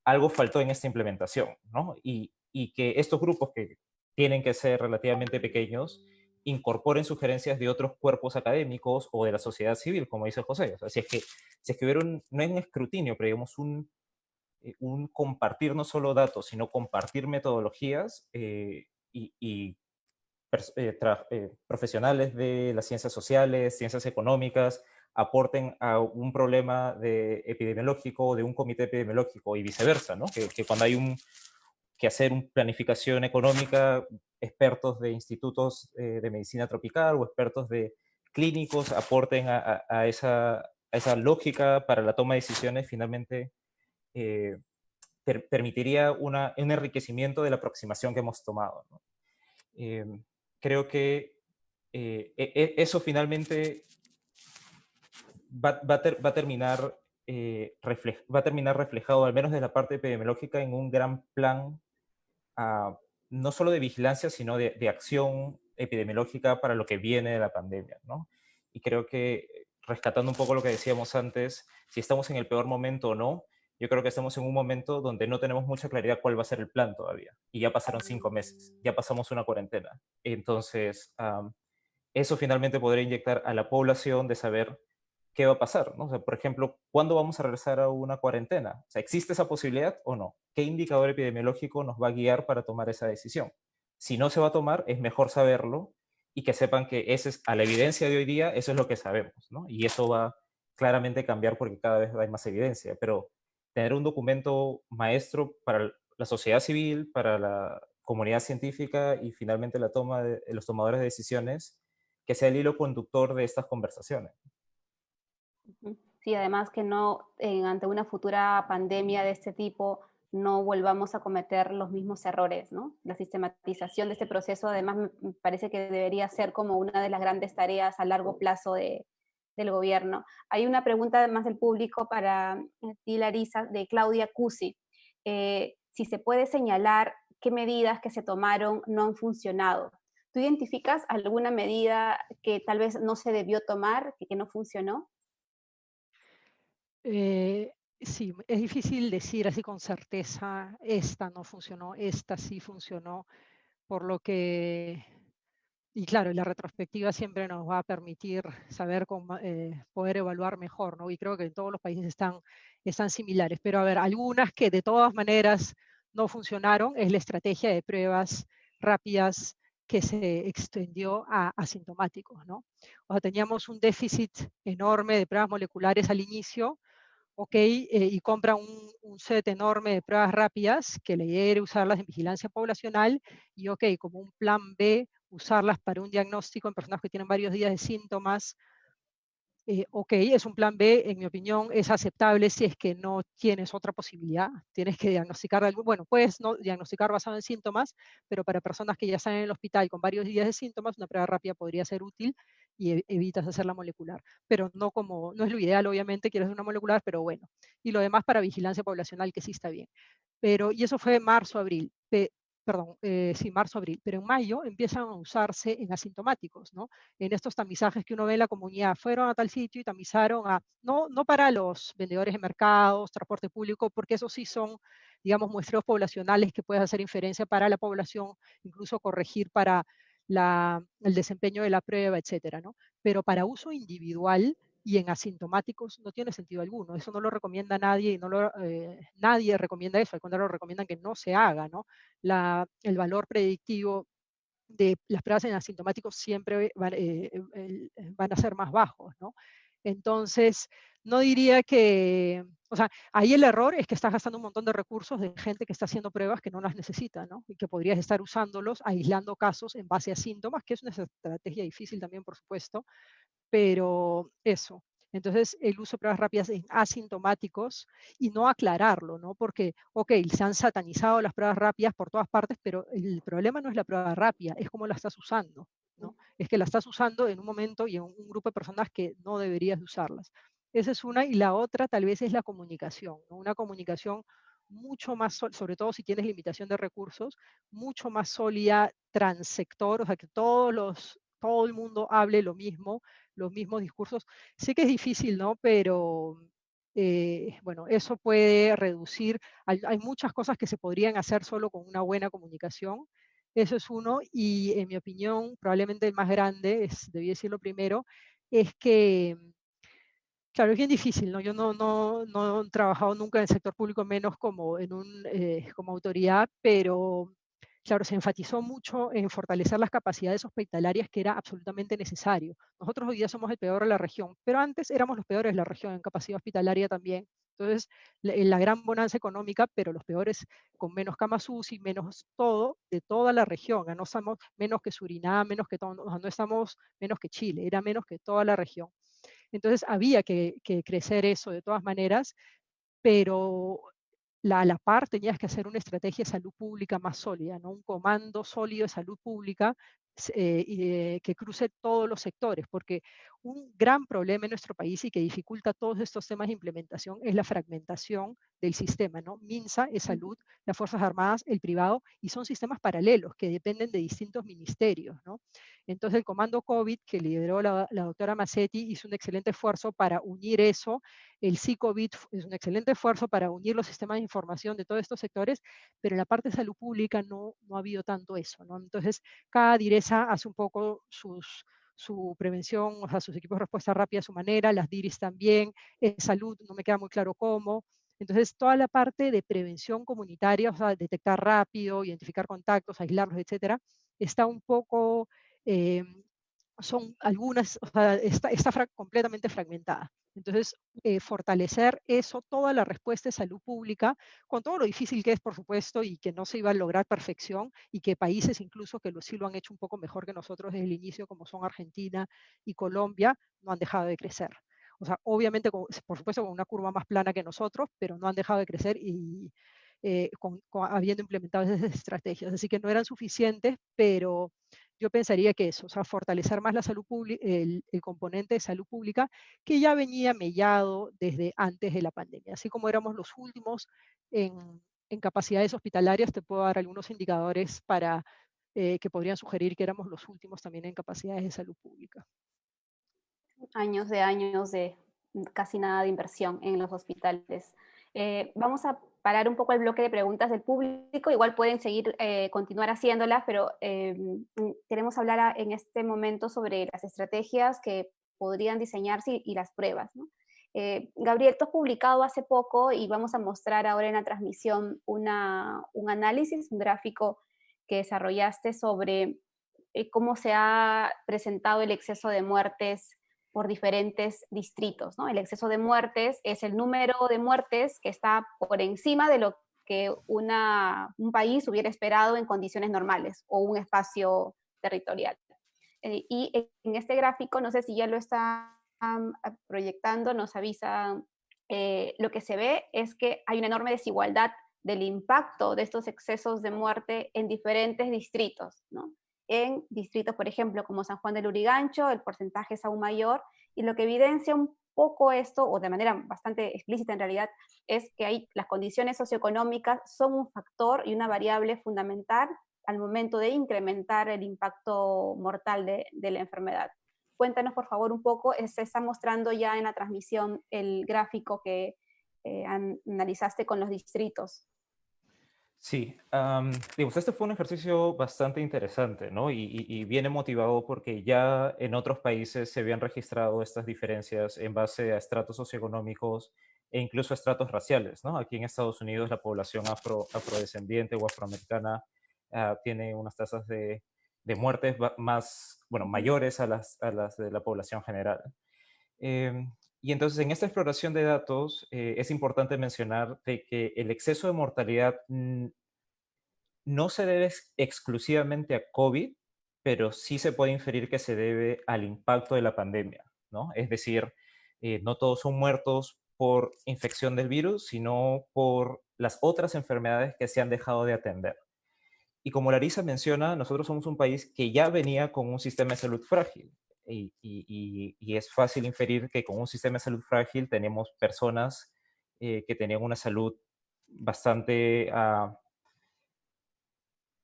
algo faltó en esta implementación, ¿no? Y que estos grupos que tienen que ser relativamente pequeños incorporen sugerencias de otros cuerpos académicos o de la sociedad civil, como dice José. O sea, si es que hubiera no es un escrutinio, pero digamos un compartir no solo datos, sino compartir metodologías y profesionales de las ciencias sociales, ciencias económicas, aporten a un problema epidemiológico de un comité epidemiológico y viceversa, ¿no? Que cuando hay que hacer una planificación económica, expertos de institutos de medicina tropical o expertos de clínicos aporten a esa lógica para la toma de decisiones, finalmente eh, permitiría un enriquecimiento de la aproximación que hemos tomado, ¿no? Eh, Creo que eso finalmente va a terminar va a terminar reflejado, al menos de la parte epidemiológica, en un gran plan no solo de vigilancia, sino de acción epidemiológica para lo que viene de la pandemia, ¿no? Y creo que, rescatando un poco lo que decíamos antes, si estamos en el peor momento o no, yo creo que estamos en un momento donde no tenemos mucha claridad cuál va a ser el plan todavía. Y ya pasaron 5 meses, ya pasamos una cuarentena. Entonces, eso finalmente podría inyectar a la población de saber qué va a pasar, ¿no? O sea, por ejemplo, ¿cuándo vamos a regresar a una cuarentena? O sea, ¿existe esa posibilidad o no? ¿Qué indicador epidemiológico nos va a guiar para tomar esa decisión? Si no se va a tomar, es mejor saberlo y que sepan que ese es, a la evidencia de hoy día, eso es lo que sabemos, ¿no? Y eso va claramente a cambiar porque cada vez hay más evidencia, pero tener un documento maestro para la sociedad civil, para la comunidad científica y finalmente la toma de los tomadores de decisiones, que sea el hilo conductor de estas conversaciones. Sí, además que no, ante una futura pandemia de este tipo, no volvamos a cometer los mismos errores, ¿no? La sistematización de este proceso, además, me parece que debería ser como una de las grandes tareas a largo plazo del gobierno. Hay una pregunta más del público para ti, Larisa, de Claudia Cusi. Si se puede señalar qué medidas que se tomaron no han funcionado. ¿Tú identificas alguna medida que tal vez no se debió tomar, que no funcionó? Sí, es difícil decir así con certeza, esta no funcionó, esta sí funcionó, por lo que, y claro, la retrospectiva siempre nos va a permitir saber cómo, poder evaluar mejor, ¿no? Y creo que en todos los países están similares, pero a ver, algunas que de todas maneras no funcionaron es la estrategia de pruebas rápidas que se extendió a asintomáticos, ¿no? O sea, teníamos un déficit enorme de pruebas moleculares al inicio, ok, y compra un set enorme de pruebas rápidas, que la idea era usarlas en vigilancia poblacional, y ok, como un plan B, usarlas para un diagnóstico en personas que tienen varios días de síntomas. Ok, es un plan B, en mi opinión, es aceptable si es que no tienes otra posibilidad. Tienes que diagnosticar, bueno, puedes no diagnosticar basado en síntomas, pero para personas que ya están en el hospital con varios días de síntomas, una prueba rápida podría ser útil y evitas hacer la molecular. Pero no no es lo ideal, obviamente, quieres una molecular, pero bueno. Y lo demás para vigilancia poblacional, que sí está bien. Y eso fue marzo, abril. Perdón, sí, marzo, abril, pero en mayo empiezan a usarse en asintomáticos, ¿no? En estos tamizajes que uno ve en la comunidad, fueron a tal sitio y tamizaron no para los vendedores de mercados, transporte público, porque esos sí son, digamos, muestreos poblacionales que puedes hacer inferencia para la población, incluso corregir para el desempeño de la prueba, etcétera, ¿no? Pero para uso individual y en asintomáticos no tiene sentido alguno. Eso no lo recomienda nadie y nadie recomienda eso, al contrario, recomiendan que no se haga, ¿no? El valor predictivo de las pruebas en asintomáticos siempre van a ser más bajos, ¿no? Entonces, no diría que, o sea, ahí el error es que estás gastando un montón de recursos de gente que está haciendo pruebas que no las necesita, ¿no? Y que podrías estar usándolos, aislando casos en base a síntomas, que es una estrategia difícil también, por supuesto, pero eso. Entonces, el uso de pruebas rápidas en asintomáticos y no aclararlo, ¿no? Porque, ok, se han satanizado las pruebas rápidas por todas partes, pero el problema no es la prueba rápida, es cómo la estás usando, ¿no? Es que la estás usando en un momento y en un grupo de personas que no deberías usarlas. Esa es una, y la otra tal vez es la comunicación, ¿no? Una comunicación mucho más, sobre todo si tienes limitación de recursos, mucho más sólida, transsector, o sea, que todo el mundo hable lo mismo, los mismos discursos. Sé que es difícil, ¿no? Pero bueno, eso puede reducir, hay muchas cosas que se podrían hacer solo con una buena comunicación. Eso es uno, y en mi opinión, probablemente el más grande, debí decirlo primero, es que, claro, es bien difícil, ¿no? Yo no he trabajado nunca en el sector público, menos como, como autoridad, pero claro, se enfatizó mucho en fortalecer las capacidades hospitalarias, que era absolutamente necesario. Nosotros hoy día somos el peor de la región, pero antes éramos los peores de la región en capacidad hospitalaria también. Entonces, la gran bonanza económica, pero los peores con menos camas UCI, menos todo, de toda la región. No somos menos que Surinam, menos que todo, no estamos menos que Chile, era menos que toda la región. Entonces, había que crecer eso de todas maneras, pero a la par tenías que hacer una estrategia de salud pública más sólida, ¿no? Un comando sólido de salud pública que cruce todos los sectores, porque un gran problema en nuestro país y que dificulta todos estos temas de implementación es la fragmentación del sistema, ¿no? MINSA es salud, las Fuerzas Armadas, el privado, y son sistemas paralelos que dependen de distintos ministerios, ¿no? Entonces el comando COVID que lideró la doctora Massetti hizo un excelente esfuerzo para unir eso. El C-COVID es un excelente esfuerzo para unir los sistemas de información de todos estos sectores, pero en la parte de salud pública no ha habido tanto eso, ¿no? Entonces cada direza hace un poco su prevención, o sea, sus equipos de respuesta rápida a su manera, las DIRIS también, salud, no me queda muy claro cómo. Entonces, toda la parte de prevención comunitaria, o sea, detectar rápido, identificar contactos, aislarlos, etcétera, está un poco, eh, son algunas, o sea, está completamente fragmentada. Entonces, fortalecer eso, toda la respuesta de salud pública, con todo lo difícil que es, por supuesto, y que no se iba a lograr perfección, y que países incluso que sí lo han hecho un poco mejor que nosotros desde el inicio, como son Argentina y Colombia, no han dejado de crecer. O sea, obviamente, por supuesto, con una curva más plana que nosotros, pero no han dejado de crecer y habiendo implementado esas estrategias. Así que no eran suficientes, pero yo pensaría que eso, o sea, fortalecer más la salud pública, el componente de salud pública, que ya venía mellado desde antes de la pandemia. Así como éramos los últimos en capacidades hospitalarias, te puedo dar algunos indicadores para que podrían sugerir que éramos los últimos también en capacidades de salud pública. Años de casi nada de inversión en los hospitales. Vamos a parar un poco el bloque de preguntas del público, igual pueden seguir, continuar haciéndolas, pero queremos hablar en este momento sobre las estrategias que podrían diseñarse y las pruebas, ¿no? Gabriel, tú has publicado hace poco y vamos a mostrar ahora en la transmisión un análisis, un gráfico que desarrollaste sobre cómo se ha presentado el exceso de muertes por diferentes distritos, ¿no? El exceso de muertes es el número de muertes que está por encima de lo que un país hubiera esperado en condiciones normales o un espacio territorial. Y en este gráfico, no sé si ya lo están proyectando, nos avisa, lo que se ve es que hay una enorme desigualdad del impacto de estos excesos de muerte en diferentes distritos, ¿no? En distritos, por ejemplo, como San Juan del Lurigancho, el porcentaje es aún mayor, y lo que evidencia un poco esto, o de manera bastante explícita en realidad, es que las condiciones socioeconómicas son un factor y una variable fundamental al momento de incrementar el impacto mortal de la enfermedad. Cuéntanos, por favor, un poco, se está mostrando ya en la transmisión el gráfico que analizaste con los distritos. Sí, digamos, este fue un ejercicio bastante interesante, ¿no? Y viene motivado porque ya en otros países se habían registrado estas diferencias en base a estratos socioeconómicos e incluso estratos raciales, ¿no? Aquí en Estados Unidos la población afrodescendiente o afroamericana tiene unas tasas de muertes más, bueno, mayores a las de la población general. Y entonces en esta exploración de datos es importante mencionar de que el exceso de mortalidad no se debe exclusivamente a COVID, pero sí se puede inferir que se debe al impacto de la pandemia, ¿no? Es decir, no todos son muertos por infección del virus, sino por las otras enfermedades que se han dejado de atender. Y como Larisa menciona, nosotros somos un país que ya venía con un sistema de salud frágil. Y es fácil inferir que con un sistema de salud frágil tenemos personas que tenían una salud bastante,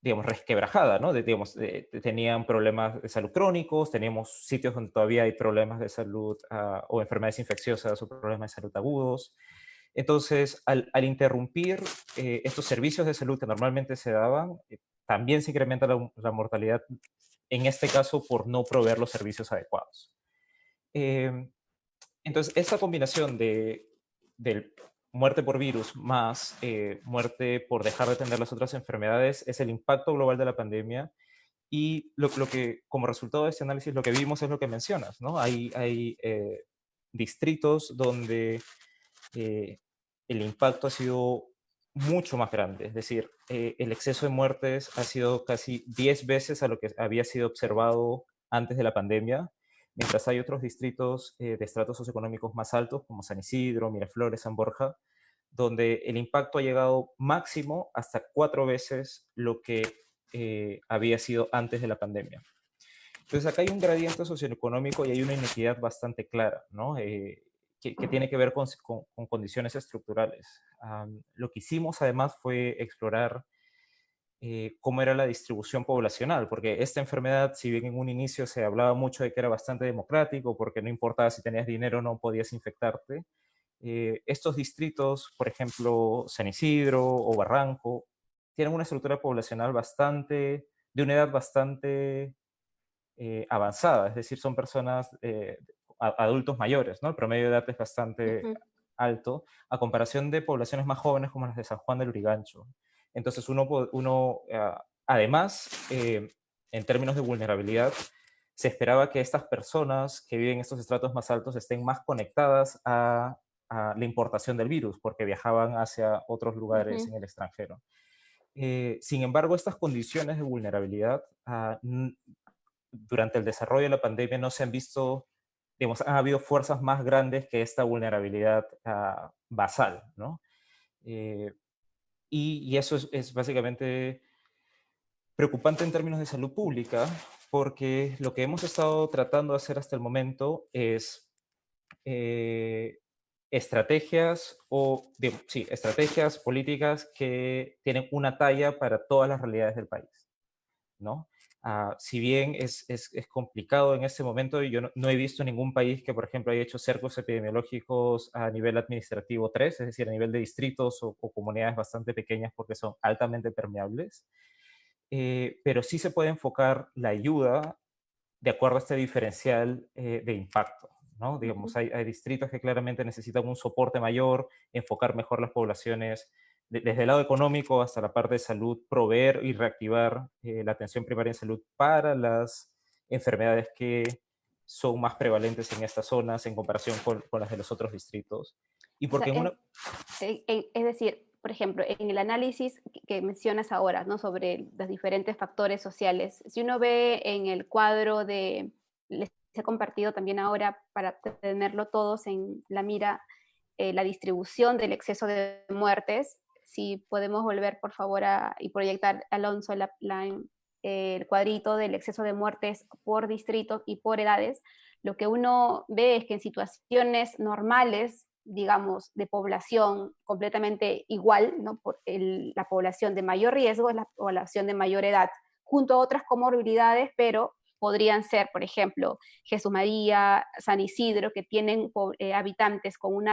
digamos, resquebrajada, ¿no? Digamos, tenían problemas de salud crónicos, tenemos sitios donde todavía hay problemas de salud o enfermedades infecciosas o problemas de salud agudos. Entonces, al interrumpir estos servicios de salud que normalmente se daban, también se incrementa la mortalidad, en este caso por no proveer los servicios adecuados. Entonces, esta combinación de muerte por virus más muerte por dejar de atender las otras enfermedades es el impacto global de la pandemia. Y lo que, como resultado de este análisis, lo que vimos es lo que mencionas, ¿no? Hay distritos donde el impacto ha sido mucho más grande, es decir, el exceso de muertes ha sido casi 10 veces a lo que había sido observado antes de la pandemia, mientras hay otros distritos de estratos socioeconómicos más altos, como San Isidro, Miraflores, San Borja, donde el impacto ha llegado máximo hasta 4 veces lo que había sido antes de la pandemia. Entonces acá hay un gradiente socioeconómico y hay una inequidad bastante clara, ¿no? Que tiene que ver con condiciones estructurales. Lo que hicimos además fue explorar cómo era la distribución poblacional, porque esta enfermedad, si bien en un inicio se hablaba mucho de que era bastante democrático, porque no importaba si tenías dinero o no podías infectarte, estos distritos, por ejemplo, San Isidro o Barranco, tienen una estructura poblacional de una edad bastante avanzada, es decir, son personas, adultos mayores, ¿no? El promedio de edad es bastante Ujú. alto, a comparación de poblaciones más jóvenes como las de San Juan del Lurigancho. Entonces, además, en términos de vulnerabilidad, se esperaba que estas personas que viven en estos estratos más altos estén más conectadas a la importación del virus, porque viajaban hacia otros lugares Ujú. en el extranjero. Sin embargo, estas condiciones de vulnerabilidad durante el desarrollo de la pandemia no se han visto, digamos, han habido fuerzas más grandes que esta vulnerabilidad basal, ¿no? Eh, y eso es básicamente preocupante en términos de salud pública, porque lo que hemos estado tratando de hacer hasta el momento es eh, estrategias sí, estrategias políticas que tienen una talla para todas las realidades del país, ¿no? Si bien es complicado en este momento, yo no he visto ningún país que, por ejemplo, haya hecho cercos epidemiológicos a nivel administrativo 3, es decir, a nivel de distritos o comunidades bastante pequeñas porque son altamente permeables. Pero sí se puede enfocar la ayuda de acuerdo a este diferencial de impacto, ¿no? Digamos, Ujú. hay distritos que claramente necesitan un soporte mayor, enfocar mejor las poblaciones, desde el lado económico hasta la parte de salud, proveer y reactivar la atención primaria en salud para las enfermedades que son más prevalentes en estas zonas en comparación con las de los otros distritos. Y O sea, porque en una... es decir, por ejemplo, en el análisis que mencionas ahora, ¿no? Sobre los diferentes factores sociales, si uno ve en el cuadro les he compartido también ahora para tenerlo todos en la mira, la distribución del exceso de muertes, si podemos volver por favor y proyectar, Alonso, el cuadrito del exceso de muertes por distrito y por edades, lo que uno ve es que en situaciones normales, digamos, de población completamente igual, ¿no? La población de mayor riesgo es la población de mayor edad, junto a otras comorbilidades, pero podrían ser, por ejemplo, Jesús María, San Isidro, que tienen habitantes con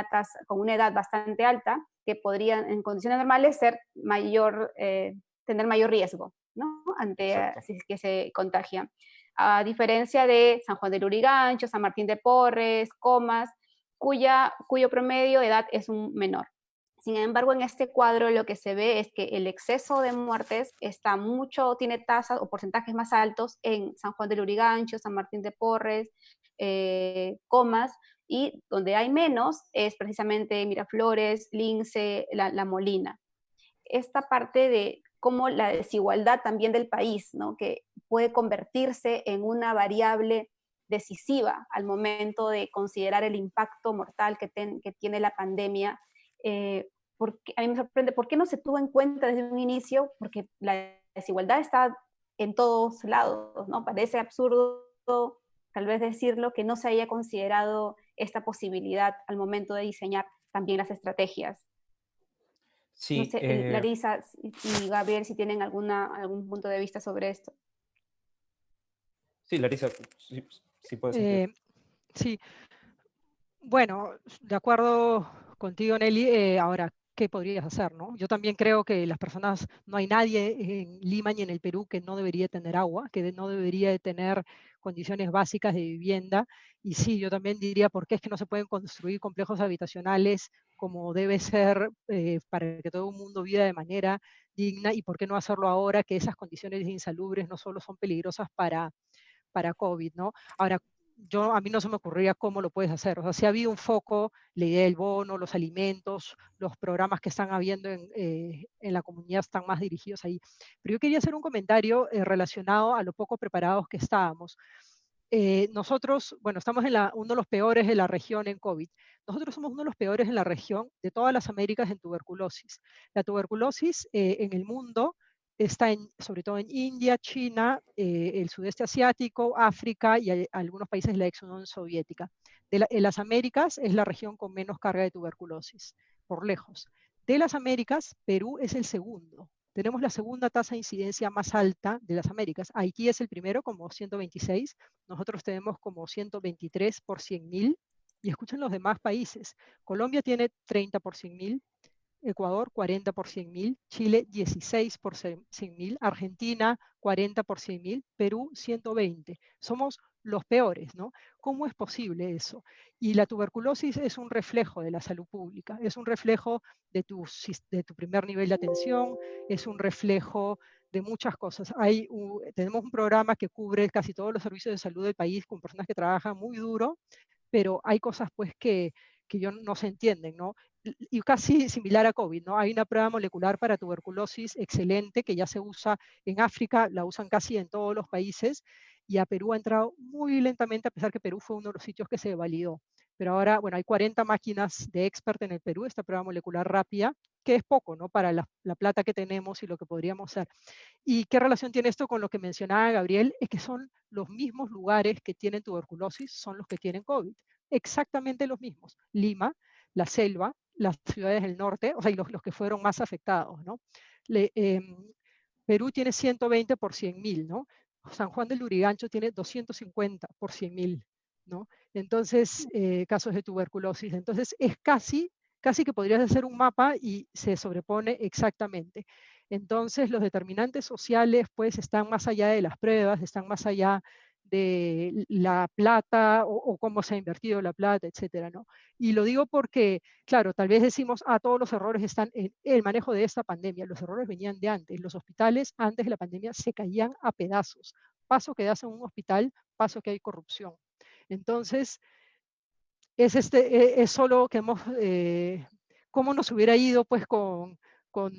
con una edad bastante alta, que podrían en condiciones normales tener mayor riesgo, ¿no? Ante Exacto. si es que se contagian. A diferencia de San Juan del Lurigancho, San Martín de Porres, Comas, cuyo promedio de edad es un menor. Sin embargo, en este cuadro lo que se ve es que el exceso de muertes tiene tasas o porcentajes más altos en San Juan del Lurigancho, San Martín de Porres, Comas, y donde hay menos es precisamente Miraflores, Lince, La Molina. Esta parte de cómo la desigualdad también del país, ¿no? Que puede convertirse en una variable decisiva al momento de considerar el impacto mortal que tiene la pandemia. Porque a mí me sorprende, ¿por qué no se tuvo en cuenta desde un inicio? Porque la desigualdad está en todos lados, ¿no? Parece absurdo tal vez decirlo, que no se haya considerado esta posibilidad al momento de diseñar también las estrategias. No Sí, sé, Larisa y Gabriel, si tienen algún punto de vista sobre esto. sí, Larisa, sí, sí puedes ampliar. Eh, sí, bueno, de acuerdo contigo, Nelly, ahora, ¿qué podrías hacer, no? Yo también creo que las personas, no hay nadie en Lima ni en el Perú que no debería tener agua, que no debería de tener condiciones básicas de vivienda. Y sí, yo también diría, ¿por qué es que no se pueden construir complejos habitacionales como debe ser para que todo el mundo viva de manera digna? ¿Y por qué no hacerlo ahora que esas condiciones insalubres no solo son peligrosas para COVID, ¿no? Ahora, a mí no se me ocurría cómo lo puedes hacer. O sea, si ha habido un foco, la idea del bono, los alimentos, los programas que están habiendo en la comunidad están más dirigidos ahí. Pero yo quería hacer un comentario relacionado a lo poco preparados que estábamos. Nosotros, bueno, estamos en uno de los peores de la región en COVID. Nosotros somos uno de los peores en la región de todas las Américas en tuberculosis. La tuberculosis en el mundo está sobre todo en India, China, el sudeste asiático, África y algunos países de la ex Unión Soviética. En las Américas es la región con menos carga de tuberculosis, por lejos. De las Américas, Perú es el segundo. Tenemos la segunda tasa de incidencia más alta de las Américas. Haití es el primero, como 126. Nosotros tenemos como 123 por 100.000. Y escuchen los demás países. Colombia tiene 30 por 100.000. Ecuador 40 por 100.000, Chile 16 por 100.000, Argentina 40 por 100.000, Perú 120. Somos los peores, ¿no? ¿Cómo es posible eso? Y la tuberculosis es un reflejo de la salud pública, es un reflejo de tu primer nivel de atención, es un reflejo de muchas cosas. Tenemos un programa que cubre casi todos los servicios de salud del país con personas que trabajan muy duro, pero hay cosas pues que no se entienden, ¿no? Y casi similar a COVID, ¿no? Hay una prueba molecular para tuberculosis excelente que ya se usa en África, la usan casi en todos los países, y a Perú ha entrado muy lentamente, a pesar que Perú fue uno de los sitios que se validó. Pero ahora, bueno, hay 40 máquinas de expert en el Perú, esta prueba molecular rápida, que es poco, ¿no? Para la plata que tenemos y lo que podríamos hacer. ¿Y qué relación tiene esto con lo que mencionaba Gabriel? Es que son los mismos lugares que tienen tuberculosis, son los que tienen COVID. Exactamente los mismos. Lima, la selva, las ciudades del norte, o sea, y los que fueron más afectados, ¿no? Perú tiene 120 por 100.000, ¿no? San Juan del Lurigancho tiene 250 por 100.000, ¿no? Entonces, casos de tuberculosis. Entonces, es casi que podrías hacer un mapa y se sobrepone exactamente. Entonces, los determinantes sociales, pues, están más allá de las pruebas, están más allá de la plata o cómo se ha invertido la plata, etcétera, ¿no? Y lo digo porque, claro, tal vez decimos, todos los errores están en el manejo de esta pandemia. Los errores venían de antes. Los hospitales antes de la pandemia se caían a pedazos. Paso que das en un hospital, paso que hay corrupción. Entonces, es solo que cómo nos hubiera ido pues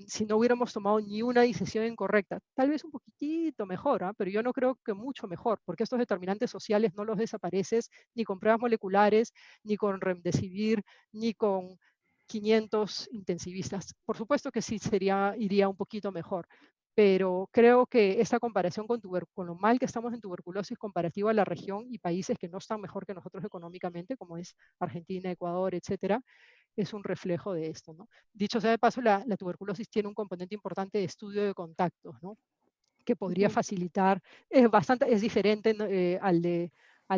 si no hubiéramos tomado ni una decisión incorrecta. Tal vez un poquitito mejor, pero yo no creo que mucho mejor, porque estos determinantes sociales no los desapareces ni con pruebas moleculares, ni con remdesivir, ni con 500 intensivistas. Por supuesto que sí iría un poquito mejor, pero creo que esta comparación con lo mal que estamos en tuberculosis comparativo a la región y países que no están mejor que nosotros económicamente, como es Argentina, Ecuador, etcétera, es un reflejo de esto, ¿no? Dicho sea de paso, la tuberculosis tiene un componente importante de estudio de contactos, ¿no? Que podría facilitar, es diferente al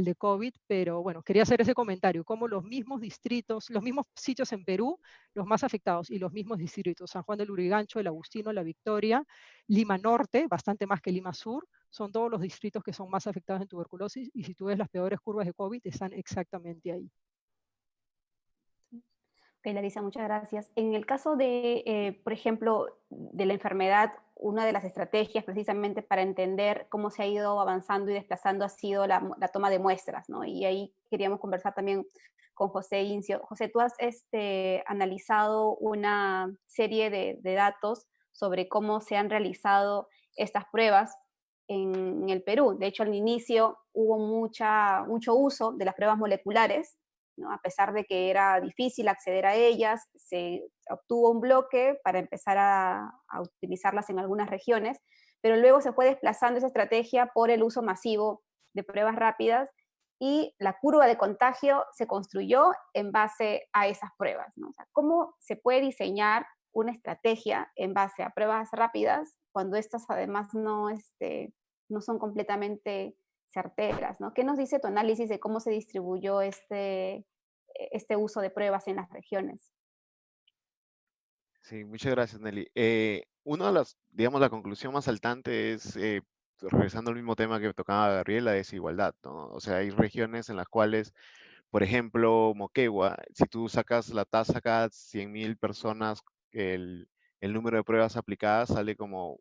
de COVID, pero bueno, quería hacer ese comentario, como los mismos distritos, los mismos sitios en Perú, los más afectados, y los mismos distritos, San Juan del Lurigancho, el Agustino, la Victoria, Lima Norte, bastante más que Lima Sur, son todos los distritos que son más afectados en tuberculosis, y si tú ves las peores curvas de COVID, están exactamente ahí. Ok, Larisa, muchas gracias. En el caso de, por ejemplo, de la enfermedad, una de las estrategias precisamente para entender cómo se ha ido avanzando y desplazando ha sido la toma de muestras, ¿no? Y ahí queríamos conversar también con José Incio. José, tú has analizado una serie de datos sobre cómo se han realizado estas pruebas en el Perú. De hecho, al inicio hubo mucho uso de las pruebas moleculares, ¿no? A pesar de que era difícil acceder a ellas, se obtuvo un bloque para empezar a utilizarlas en algunas regiones, pero luego se fue desplazando esa estrategia por el uso masivo de pruebas rápidas y la curva de contagio se construyó en base a esas pruebas, ¿no? O sea, ¿cómo se puede diseñar una estrategia en base a pruebas rápidas cuando estas además no son completamente certeras, ¿no? ¿Qué nos dice tu análisis de cómo se distribuyó este uso de pruebas en las regiones? Sí, muchas gracias, Nelly. Una de las, digamos, la conclusión más saltante es, regresando al mismo tema que tocaba Gabriel, la desigualdad, ¿no? O sea, hay regiones en las cuales, por ejemplo, Moquegua, si tú sacas la tasa cada 100.000 personas, el número de pruebas aplicadas sale como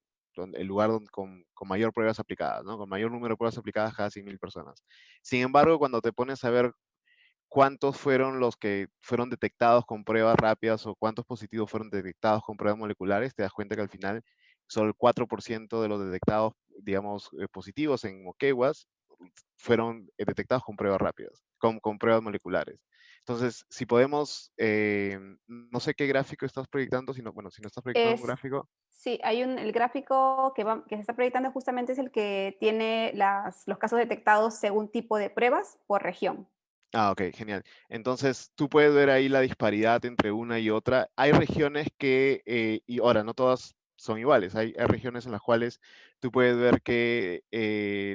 el lugar con mayor pruebas aplicadas, ¿no? Con mayor número de pruebas aplicadas cada 100.000 personas. Sin embargo, cuando te pones a ver cuántos fueron los que fueron detectados con pruebas rápidas o cuántos positivos fueron detectados con pruebas moleculares, te das cuenta que al final solo el 4% de los detectados, digamos, positivos en Moqueguas fueron detectados con pruebas rápidas, con pruebas moleculares. Entonces, si podemos, no sé qué gráfico estás proyectando, si no estás proyectando un gráfico. Sí, el gráfico que se está proyectando justamente es el que tiene los casos detectados según tipo de pruebas por región. Ok, genial. Entonces, tú puedes ver ahí la disparidad entre una y otra. Hay regiones que, y ahora, no todas son iguales. Hay regiones en las cuales tú puedes ver que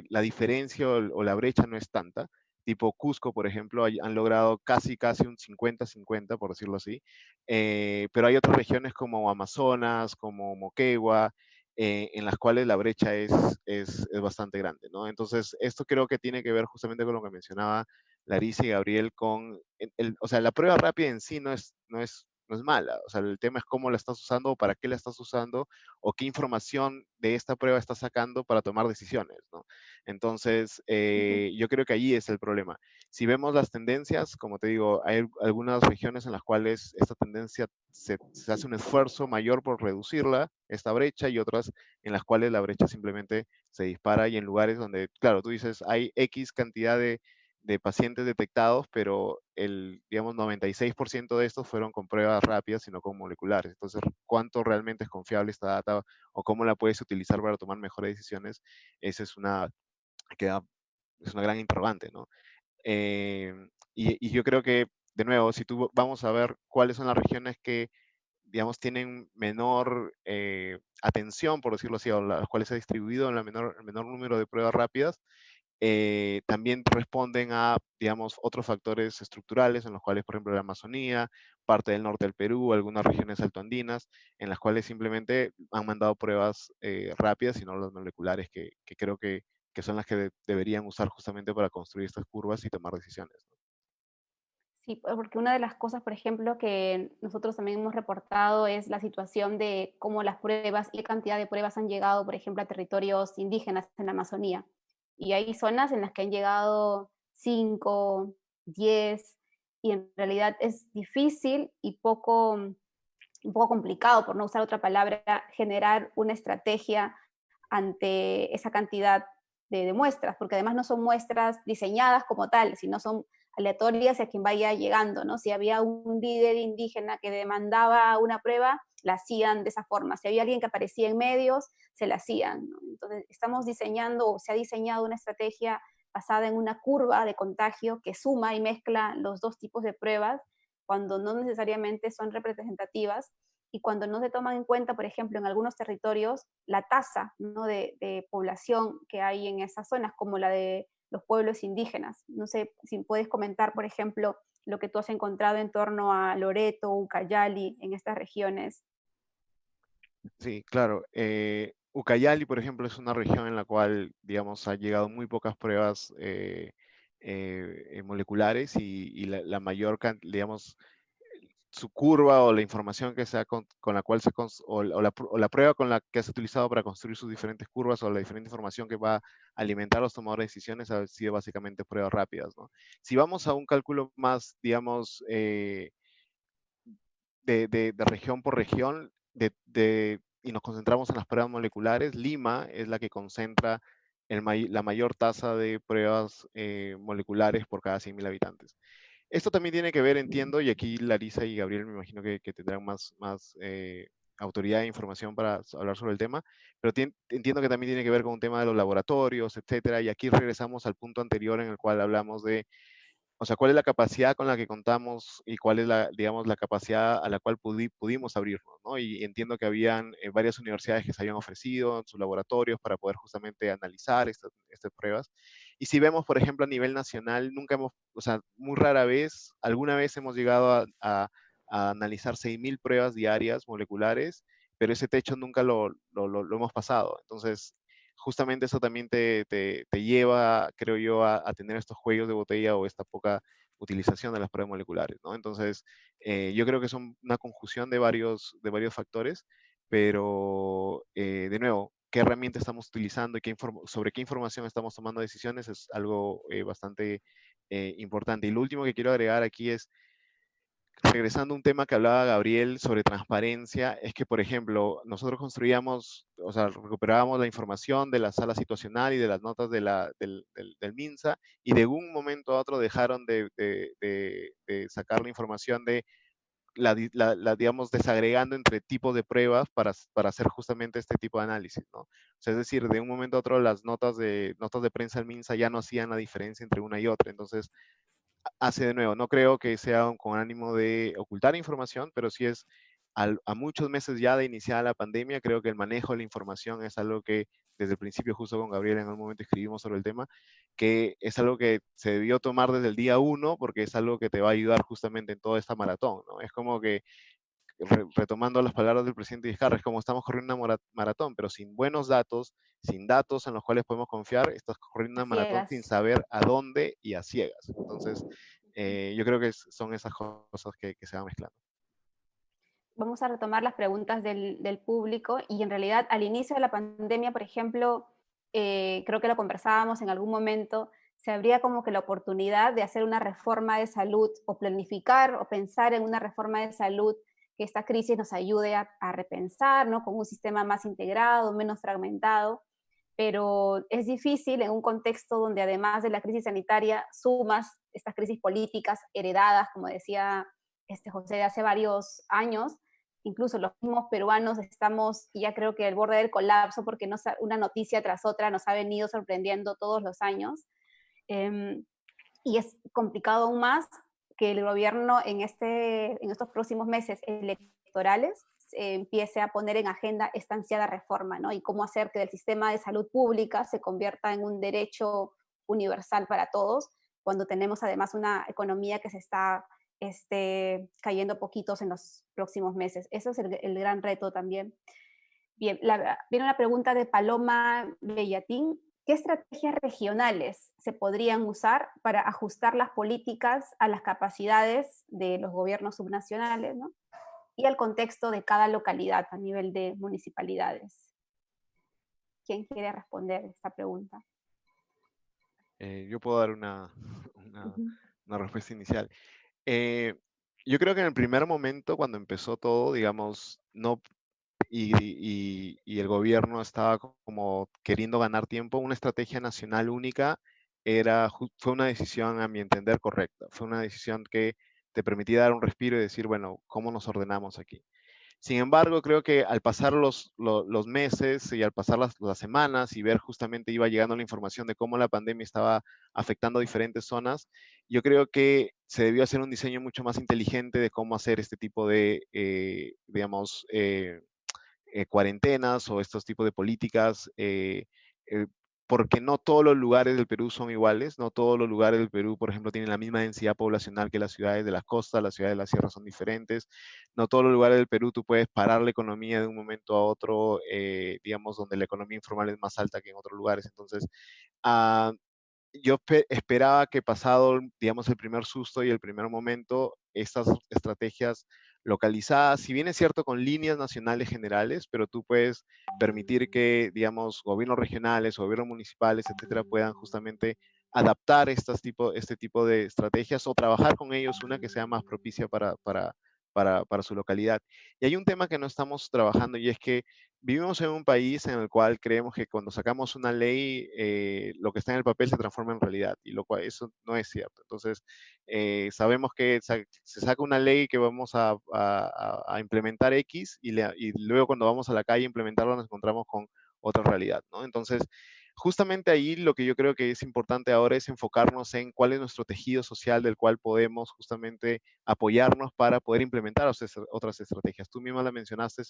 la diferencia o la brecha no es tanta. Tipo Cusco, por ejemplo, han logrado casi un 50-50, por decirlo así. Pero hay otras regiones como Amazonas, como Moquegua, en las cuales la brecha es bastante grande, ¿no? Entonces, esto creo que tiene que ver justamente con lo que mencionaba Larissa y Gabriel con, o sea, la prueba rápida en sí no es mala, o sea, el tema es cómo la estás usando o para qué la estás usando o qué información de esta prueba estás sacando para tomar decisiones, ¿no? Entonces, yo creo que allí es el problema. Si vemos las tendencias, como te digo, hay algunas regiones en las cuales esta tendencia se hace un esfuerzo mayor por reducirla, esta brecha, y otras en las cuales la brecha simplemente se dispara y en lugares donde, claro, tú dices, hay X cantidad de pacientes detectados, pero el, digamos, 96% de estos fueron con pruebas rápidas y no con moleculares. Entonces, ¿cuánto realmente es confiable esta data o cómo la puedes utilizar para tomar mejores decisiones? Esa es una gran interrogante, ¿no? Y yo creo que, de nuevo, si tú vamos a ver cuáles son las regiones que, digamos, tienen menor atención, por decirlo así, o las cuales se ha distribuido en el menor número de pruebas rápidas, también responden a, digamos, otros factores estructurales en los cuales, por ejemplo, la Amazonía, parte del norte del Perú, algunas regiones altoandinas, en las cuales simplemente han mandado pruebas rápidas y no las moleculares, que creo que son las que deberían usar justamente para construir estas curvas y tomar decisiones, ¿no? Sí, porque una de las cosas, por ejemplo, que nosotros también hemos reportado es la situación de cómo las pruebas y la cantidad de pruebas han llegado, por ejemplo, a territorios indígenas en la Amazonía. Y hay zonas en las que han llegado 5, 10, y en realidad es difícil y un poco complicado, por no usar otra palabra, generar una estrategia ante esa cantidad de muestras, porque además no son muestras diseñadas como tal, sino son aleatorias a quien vaya llegando, ¿no? Si había un líder indígena que demandaba una prueba, la hacían de esa forma. Si había alguien que aparecía en medios, se la hacían, ¿no? Entonces, estamos diseñando o se ha diseñado una estrategia basada en una curva de contagio que suma y mezcla los dos tipos de pruebas cuando no necesariamente son representativas y cuando no se toman en cuenta, por ejemplo, en algunos territorios, la tasa, ¿no?, de población que hay en esas zonas, como la de los pueblos indígenas. No sé si puedes comentar, por ejemplo, lo que tú has encontrado en torno a Loreto, Ucayali, en estas regiones. Sí, claro. Ucayali, por ejemplo, es una región en la cual, digamos, ha llegado muy pocas pruebas moleculares y la mayor, digamos, su curva o la información que sea con la cual o la prueba con la que has utilizado para construir sus diferentes curvas o la diferente información que va a alimentar a los tomadores de decisiones ha sido básicamente pruebas rápidas, ¿no? Si vamos a un cálculo más, digamos, de región por región, y nos concentramos en las pruebas moleculares, Lima es la que concentra la mayor tasa de pruebas moleculares por cada 100.000 habitantes. Esto también tiene que ver, entiendo, y aquí Larissa y Gabriel me imagino que tendrán más autoridad e información para hablar sobre el tema, pero entiendo que también tiene que ver con un tema de los laboratorios, etcétera, y aquí regresamos al punto anterior en el cual hablamos de, o sea, cuál es la capacidad con la que contamos y cuál es digamos, la capacidad a la cual pudimos abrirnos, ¿no? Y entiendo que habían varias universidades que se habían ofrecido en sus laboratorios para poder justamente analizar estas pruebas. Y si vemos, por ejemplo, a nivel nacional, nunca hemos, o sea, muy rara vez, alguna vez hemos llegado a analizar 6.000 pruebas diarias moleculares, pero ese techo nunca lo hemos pasado. Entonces, justamente eso también te lleva, creo yo, a tener estos cuellos de botella o esta poca utilización de las pruebas moleculares, ¿no? Entonces, yo creo que son una conjunción de varios factores, pero, de nuevo, qué herramienta estamos utilizando y sobre qué información estamos tomando decisiones es algo bastante importante. Y lo último que quiero agregar aquí es, regresando a un tema que hablaba Gabriel sobre transparencia, es que, por ejemplo, nosotros construíamos, o sea, recuperábamos la información de la sala situacional y de las notas del MINSA, y de un momento a otro dejaron de sacar la información digamos, desagregando entre tipos de pruebas para hacer justamente este tipo de análisis, ¿no? O sea, es decir, de un momento a otro las notas de prensa del MINSA ya no hacían la diferencia entre una y otra. Entonces, hace de nuevo, no creo que sea con ánimo de ocultar información, pero sí es a muchos meses ya de iniciada la pandemia, creo que el manejo de la información es algo que desde el principio, justo con Gabriel en algún momento escribimos sobre el tema, que es algo que se debió tomar desde el día uno, porque es algo que te va a ayudar justamente en toda esta maratón, ¿no? Es como que, retomando las palabras del presidente Vizcarra, es como estamos corriendo una maratón, pero sin buenos datos, sin datos en los cuales podemos confiar, estás corriendo una maratón sin Ciegas. saber a dónde y a ciegas. Entonces, yo creo que son esas cosas que se van mezclando. Vamos a retomar las preguntas del público y en realidad al inicio de la pandemia, por ejemplo, creo que lo conversábamos en algún momento, se habría como que la oportunidad de hacer una reforma de salud o planificar o pensar en una reforma de salud que esta crisis nos ayude a repensar, ¿no? Con un sistema más integrado, menos fragmentado, pero es difícil en un contexto donde además de la crisis sanitaria sumas estas crisis políticas heredadas, como decía José, de hace varios años. Incluso los mismos peruanos estamos ya creo que al borde del colapso porque una noticia tras otra nos ha venido sorprendiendo todos los años. Y es complicado aún más que el gobierno en estos próximos meses electorales empiece a poner en agenda esta ansiada reforma, ¿no? Y cómo hacer que el sistema de salud pública se convierta en un derecho universal para todos, cuando tenemos además una economía que se está cayendo poquitos en los próximos meses. Eso es el gran reto también. Bien, viene una pregunta de Paloma Bellatín. ¿Qué estrategias regionales se podrían usar para ajustar las políticas a las capacidades de los gobiernos subnacionales, ¿no? Y al contexto de cada localidad a nivel de municipalidades? ¿Quién quiere responder esta pregunta? Yo puedo dar una respuesta inicial. Yo creo que en el primer momento, cuando empezó todo, digamos, no, y el gobierno estaba como queriendo ganar tiempo, una estrategia nacional única fue una decisión, a mi entender, correcta. Fue una decisión que te permitía dar un respiro y decir, bueno, ¿cómo nos ordenamos aquí? Sin embargo, creo que al pasar los meses y al pasar las semanas y ver justamente iba llegando la información de cómo la pandemia estaba afectando a diferentes zonas, yo creo que se debió hacer un diseño mucho más inteligente de cómo hacer este tipo de, digamos, cuarentenas o estos tipos de políticas, porque no todos los lugares del Perú son iguales, no todos los lugares del Perú, por ejemplo, tienen la misma densidad poblacional que las ciudades de las costas, las ciudades de la sierra son diferentes, no todos los lugares del Perú tú puedes parar la economía de un momento a otro, digamos, donde la economía informal es más alta que en otros lugares. Entonces, uh, yo esperaba que pasado, digamos, el primer susto y el primer momento, estas estrategias localizadas, si bien es cierto con líneas nacionales generales, pero tú puedes permitir que, digamos, gobiernos regionales, gobiernos municipales, etcétera, puedan justamente adaptar este tipo de estrategias o trabajar con ellos una que sea más propicia para su localidad. Y hay un tema que no estamos trabajando y es que vivimos en un país en el cual creemos que cuando sacamos una ley, lo que está en el papel se transforma en realidad, y lo cual eso no es cierto. Entonces, sabemos que se saca una ley que vamos a implementar X y luego cuando vamos a la calle a implementarla nos encontramos con otra realidad, ¿no? Entonces, justamente ahí lo que yo creo que es importante ahora es enfocarnos en cuál es nuestro tejido social del cual podemos justamente apoyarnos para poder implementar otras estrategias. Tú misma la mencionaste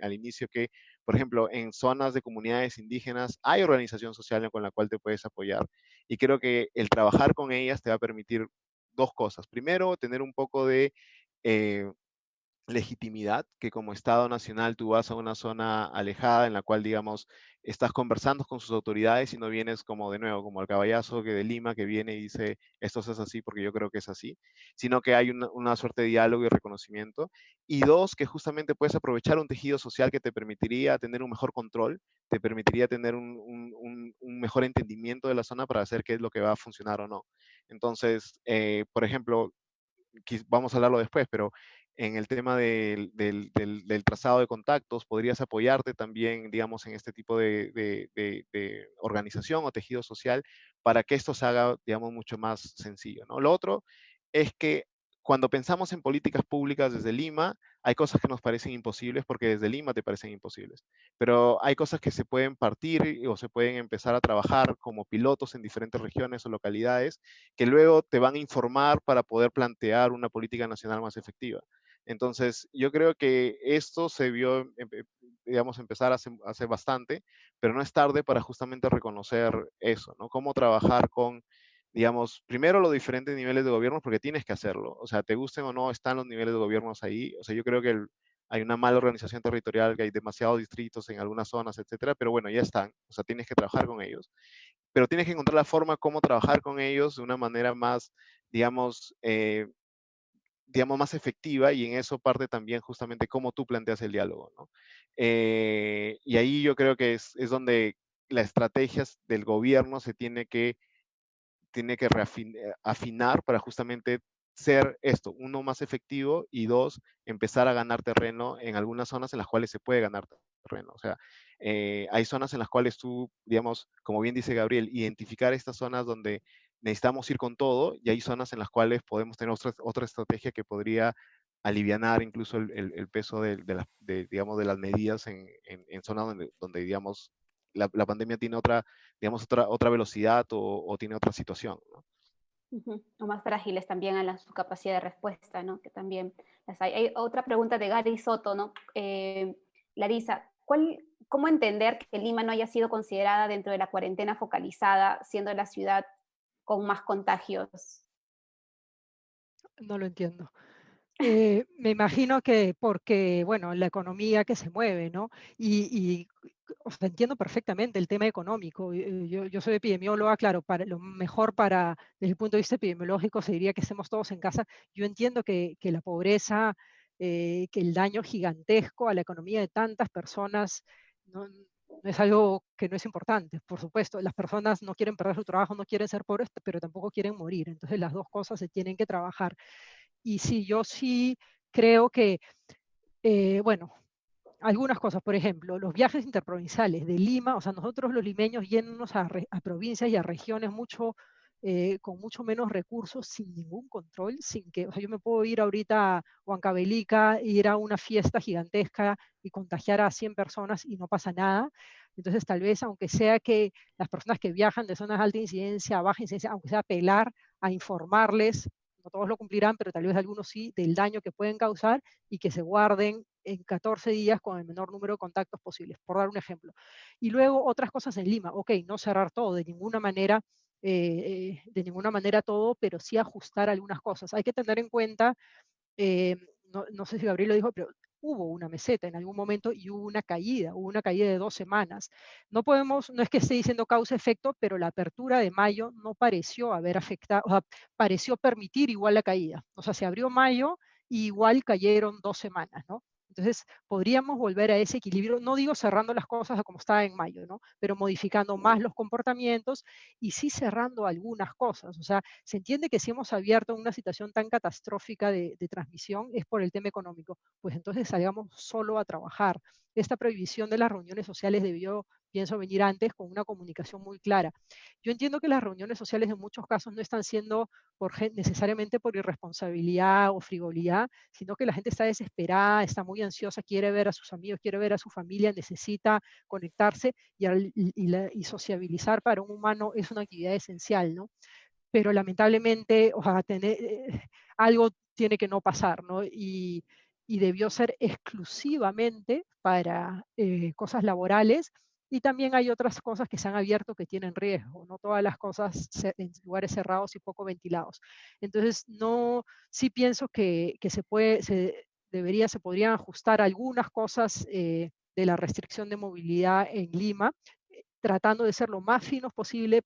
al inicio que, por ejemplo, en zonas de comunidades indígenas hay organización social con la cual te puedes apoyar y creo que el trabajar con ellas te va a permitir dos cosas. Primero, tener un poco de legitimidad, que como Estado Nacional tú vas a una zona alejada en la cual, digamos, estás conversando con sus autoridades y no vienes como de nuevo, como el caballazo que de Lima que viene y dice, esto es así porque yo creo que es así, sino que hay una suerte de diálogo y reconocimiento. Y dos, que justamente puedes aprovechar un tejido social que te permitiría tener un mejor control, te permitiría tener un mejor entendimiento de la zona para hacer qué es lo que va a funcionar o no. Entonces, por ejemplo, vamos a hablarlo después, pero en el tema del trazado de contactos, podrías apoyarte también, digamos, en este tipo de organización o tejido social para que esto se haga, digamos, mucho más sencillo, ¿no? Lo otro es que cuando pensamos en políticas públicas desde Lima, hay cosas que nos parecen imposibles porque desde Lima te parecen imposibles, pero hay cosas que se pueden partir o se pueden empezar a trabajar como pilotos en diferentes regiones o localidades que luego te van a informar para poder plantear una política nacional más efectiva. Entonces, yo creo que esto se vio, digamos, empezar hace bastante, pero no es tarde para justamente reconocer eso, ¿no? Cómo trabajar con, digamos, primero los diferentes niveles de gobierno, porque tienes que hacerlo. O sea, te gusten o no, están los niveles de gobiernos ahí. O sea, yo creo que hay una mala organización territorial, que hay demasiados distritos en algunas zonas, etcétera, pero bueno, ya están. O sea, tienes que trabajar con ellos. Pero tienes que encontrar la forma cómo trabajar con ellos de una manera más, digamos, digamos, más efectiva, y en eso parte también justamente cómo tú planteas el diálogo, ¿no? Y ahí yo creo que es donde las estrategias del gobierno se tiene que afinar para justamente ser esto, uno, más efectivo, y dos, empezar a ganar terreno en algunas zonas en las cuales se puede ganar terreno. O sea, hay zonas en las cuales tú, digamos, como bien dice Gabriel, identificar estas zonas donde necesitamos ir con todo, y hay zonas en las cuales podemos tener otra estrategia que podría alivianar incluso el peso digamos, de las medidas en zonas donde digamos, la pandemia tiene digamos, otra velocidad o tiene otra situación, ¿no? Ujú. O más frágiles también a su capacidad de respuesta, ¿no? Que también las hay. Hay otra pregunta de Gary Soto, ¿no? Larisa, ¿cómo entender que Lima no haya sido considerada dentro de la cuarentena focalizada, siendo la ciudad con más contagios? No lo entiendo. Me imagino que porque, bueno, la economía que se mueve, ¿no? Y o sea, entiendo perfectamente el tema económico. Yo soy epidemióloga, claro, lo mejor desde el punto de vista epidemiológico se diría que estemos todos en casa. Yo entiendo que la pobreza, que el daño gigantesco a la economía de tantas personas no es algo que no es importante, por supuesto. Las personas no quieren perder su trabajo, no quieren ser pobres, pero tampoco quieren morir. Entonces las dos cosas se tienen que trabajar. Y sí, yo sí creo que, bueno, algunas cosas, por ejemplo, los viajes interprovinciales de Lima, o sea, nosotros los limeños yéndonos a provincias y a regiones con mucho menos recursos, sin ningún control, sin que, o sea, yo me puedo ir ahorita a Huancavelica, ir a una fiesta gigantesca y contagiar a 100 personas y no pasa nada. Entonces, tal vez, aunque sea que las personas que viajan de zonas de alta incidencia a baja incidencia, aunque sea apelar a informarles, no todos lo cumplirán, pero tal vez algunos sí, del daño que pueden causar, y que se guarden en 14 días con el menor número de contactos posibles, por dar un ejemplo. Y luego otras cosas en Lima, ok, no cerrar todo de ninguna manera todo, pero sí ajustar algunas cosas. Hay que tener en cuenta, no sé si Gabriel lo dijo, pero hubo una meseta en algún momento y hubo una caída de 2 semanas. No es que esté diciendo causa-efecto, pero la apertura de mayo no pareció haber afectado, o sea, pareció permitir igual la caída. O sea, se abrió mayo y igual cayeron 2 semanas, ¿no? Entonces, podríamos volver a ese equilibrio, no digo cerrando las cosas a como estaba en mayo, ¿no? Pero modificando más los comportamientos y sí cerrando algunas cosas. O sea, se entiende que si hemos abierto una situación tan catastrófica de transmisión es por el tema económico. Pues entonces salgamos solo a trabajar. Esta prohibición de las reuniones sociales pienso, venir antes con una comunicación muy clara. Yo entiendo que las reuniones sociales en muchos casos no están siendo necesariamente por irresponsabilidad o frivolidad, sino que la gente está desesperada, está muy ansiosa, quiere ver a sus amigos, quiere ver a su familia, necesita conectarse y sociabilizar para un humano es una actividad esencial, ¿no? Pero lamentablemente, o sea, algo tiene que no pasar, ¿no? Y debió ser exclusivamente para cosas laborales, y también hay otras cosas que se han abierto que tienen riesgo, no todas las cosas en lugares cerrados y poco ventilados. Entonces, no, sí pienso que se podrían ajustar algunas cosas de la restricción de movilidad en Lima, tratando de ser lo más finos posible,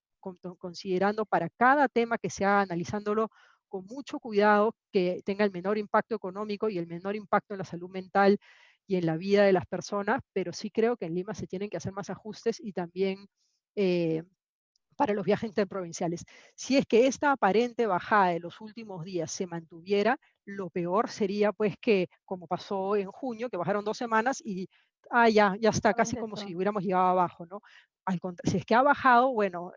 considerando para cada tema que se haga, analizándolo con mucho cuidado, que tenga el menor impacto económico y el menor impacto en la salud mental y en la vida de las personas, pero sí creo que en Lima se tienen que hacer más ajustes, y también eh, para los viajes interprovinciales. Si es que esta aparente bajada de los últimos días se mantuviera, lo peor sería pues que, como pasó en junio, que bajaron 2 semanas y ya está, casi como si hubiéramos llegado abajo, ¿no? Si es que ha bajado, bueno,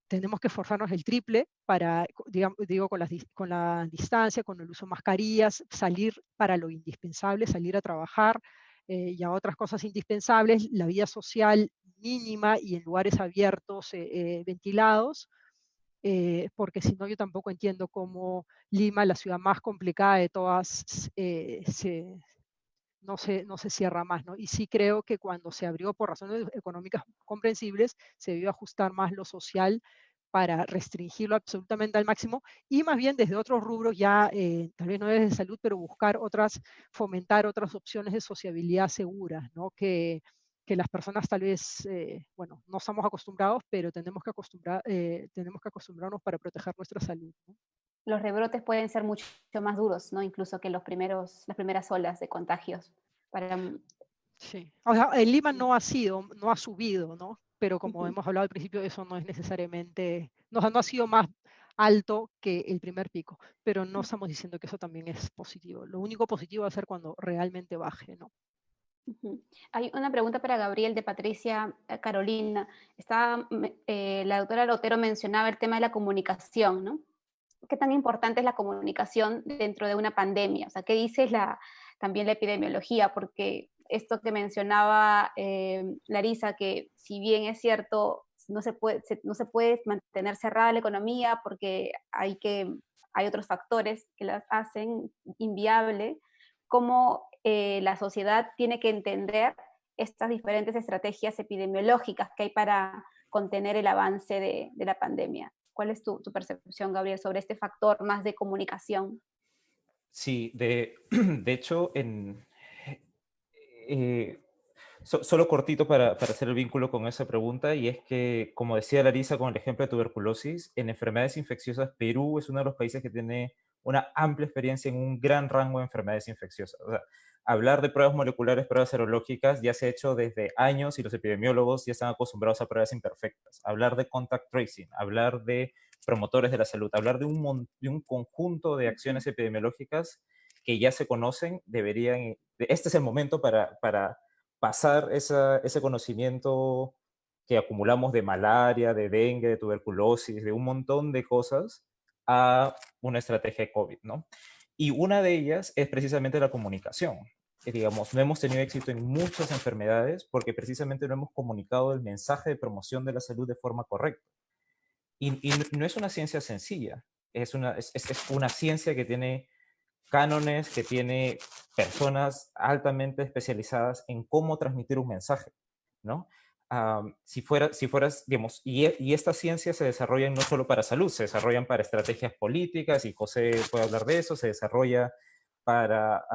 tenemos que esforzarnos el triple para, digo, con la distancia, con el uso de mascarillas, salir para lo indispensable, salir a trabajar, y a otras cosas indispensables, la vida social mínima y en lugares abiertos, ventilados, porque si no yo tampoco entiendo cómo Lima, la ciudad más complicada de todas, no se cierra más, ¿no? Y sí creo que cuando se abrió por razones económicas comprensibles, se debió ajustar más lo social para restringirlo absolutamente al máximo y más bien desde otros rubros ya, tal vez no desde salud, pero buscar fomentar otras opciones de sociabilidad seguras, ¿no? Que las personas tal vez, bueno, no estamos acostumbrados, pero tenemos que acostumbrarnos para proteger nuestra salud, ¿no? Los rebrotes pueden ser mucho más duros, ¿no? Incluso que las primeras olas de contagios. Para, Sí. O sea, en Lima no ha subido, ¿no? Pero como Ujú. hemos hablado al principio, eso no es necesariamente, no ha sido más alto que el primer pico, pero no estamos diciendo que eso también es positivo. Lo único positivo va a ser cuando realmente baje, ¿no? Ujú. Hay una pregunta para Gabriel de Patricia Carolina. La doctora Lotero mencionaba el tema de la comunicación, ¿no? ¿Qué tan importante es la comunicación dentro de una pandemia? O sea, ¿qué dice también la epidemiología? Porque esto que mencionaba Larisa, que si bien es cierto, no se puede mantener cerrada la economía porque hay otros factores que las hacen inviable, cómo la sociedad tiene que entender estas diferentes estrategias epidemiológicas que hay para contener el avance de la pandemia. ¿Cuál es tu percepción, Gabriel, sobre este factor más de comunicación? Sí, de hecho, eh, solo cortito para hacer el vínculo con esa pregunta, y es que, como decía Larisa con el ejemplo de tuberculosis, en enfermedades infecciosas, Perú es uno de los países que tiene una amplia experiencia en un gran rango de enfermedades infecciosas. O sea, hablar de pruebas moleculares, pruebas serológicas, ya se ha hecho desde años y los epidemiólogos ya están acostumbrados a pruebas imperfectas. Hablar de contact tracing, hablar de promotores de la salud, hablar de un conjunto de acciones epidemiológicas que ya se conocen, este es el momento para pasar ese conocimiento que acumulamos de malaria, de dengue, de tuberculosis, de un montón de cosas, a una estrategia de COVID, ¿no? Y una de ellas es precisamente la comunicación. Digamos, no hemos tenido éxito en muchas enfermedades porque precisamente no hemos comunicado el mensaje de promoción de la salud de forma correcta. Y no es una ciencia sencilla, es una ciencia que tiene cánones, que tiene personas altamente especializadas en cómo transmitir un mensaje, ¿no? Si fueras, digamos, y estas ciencias se desarrollan no solo para salud, se desarrollan para estrategias políticas, y José puede hablar de eso, se desarrolla para,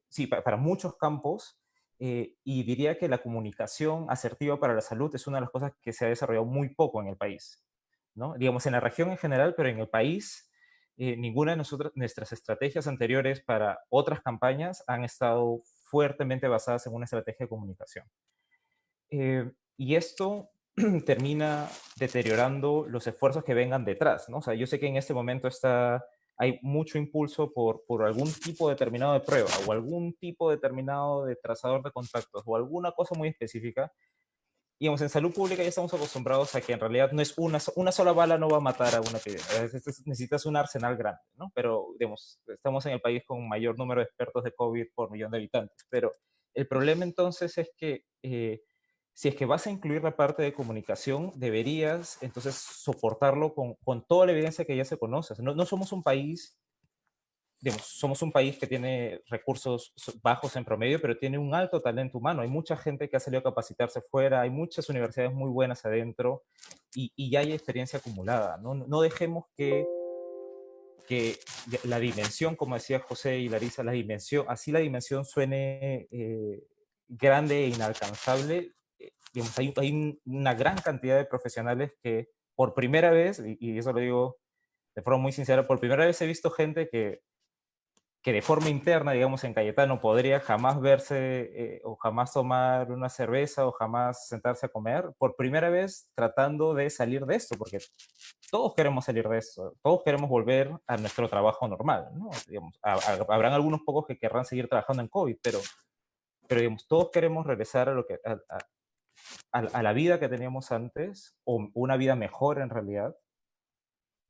sí, para muchos campos, y diría que la comunicación asertiva para la salud es una de las cosas que se ha desarrollado muy poco en el país, ¿no? Digamos, en la región en general, pero en el país ninguna de nuestras estrategias anteriores para otras campañas han estado fuertemente basadas en una estrategia de comunicación. Y esto termina deteriorando los esfuerzos que vengan detrás, ¿no? O sea, yo sé que en este momento hay mucho impulso por algún tipo determinado de prueba o algún tipo determinado de trazador de contactos o alguna cosa muy específica. Digamos, en salud pública ya estamos acostumbrados a que en realidad no es una sola bala no va a matar a una epidemia. Necesitas un arsenal grande, ¿no? Pero, digamos, estamos en el país con mayor número de expertos de COVID por millón de habitantes. Pero el problema entonces es que si es que vas a incluir la parte de comunicación, deberías entonces soportarlo con toda la evidencia que ya se conoce. No somos un país, digamos, somos un país que tiene recursos bajos en promedio, pero tiene un alto talento humano. Hay mucha gente que ha salido a capacitarse fuera, hay muchas universidades muy buenas adentro, y ya hay experiencia acumulada. No dejemos que la dimensión, como decía José y Larisa, así la dimensión suene grande e inalcanzable. Digamos, hay una gran cantidad de profesionales que por primera vez, y eso lo digo de forma muy sincera, por primera vez he visto gente que de forma interna, digamos, en Cayetano podría jamás verse o jamás tomar una cerveza o jamás sentarse a comer, por primera vez tratando de salir de esto, porque todos queremos salir de esto, todos queremos volver a nuestro trabajo normal, ¿no? Digamos, habrán algunos pocos que querrán seguir trabajando en COVID, pero digamos, todos queremos regresar a la vida que teníamos antes, o una vida mejor en realidad,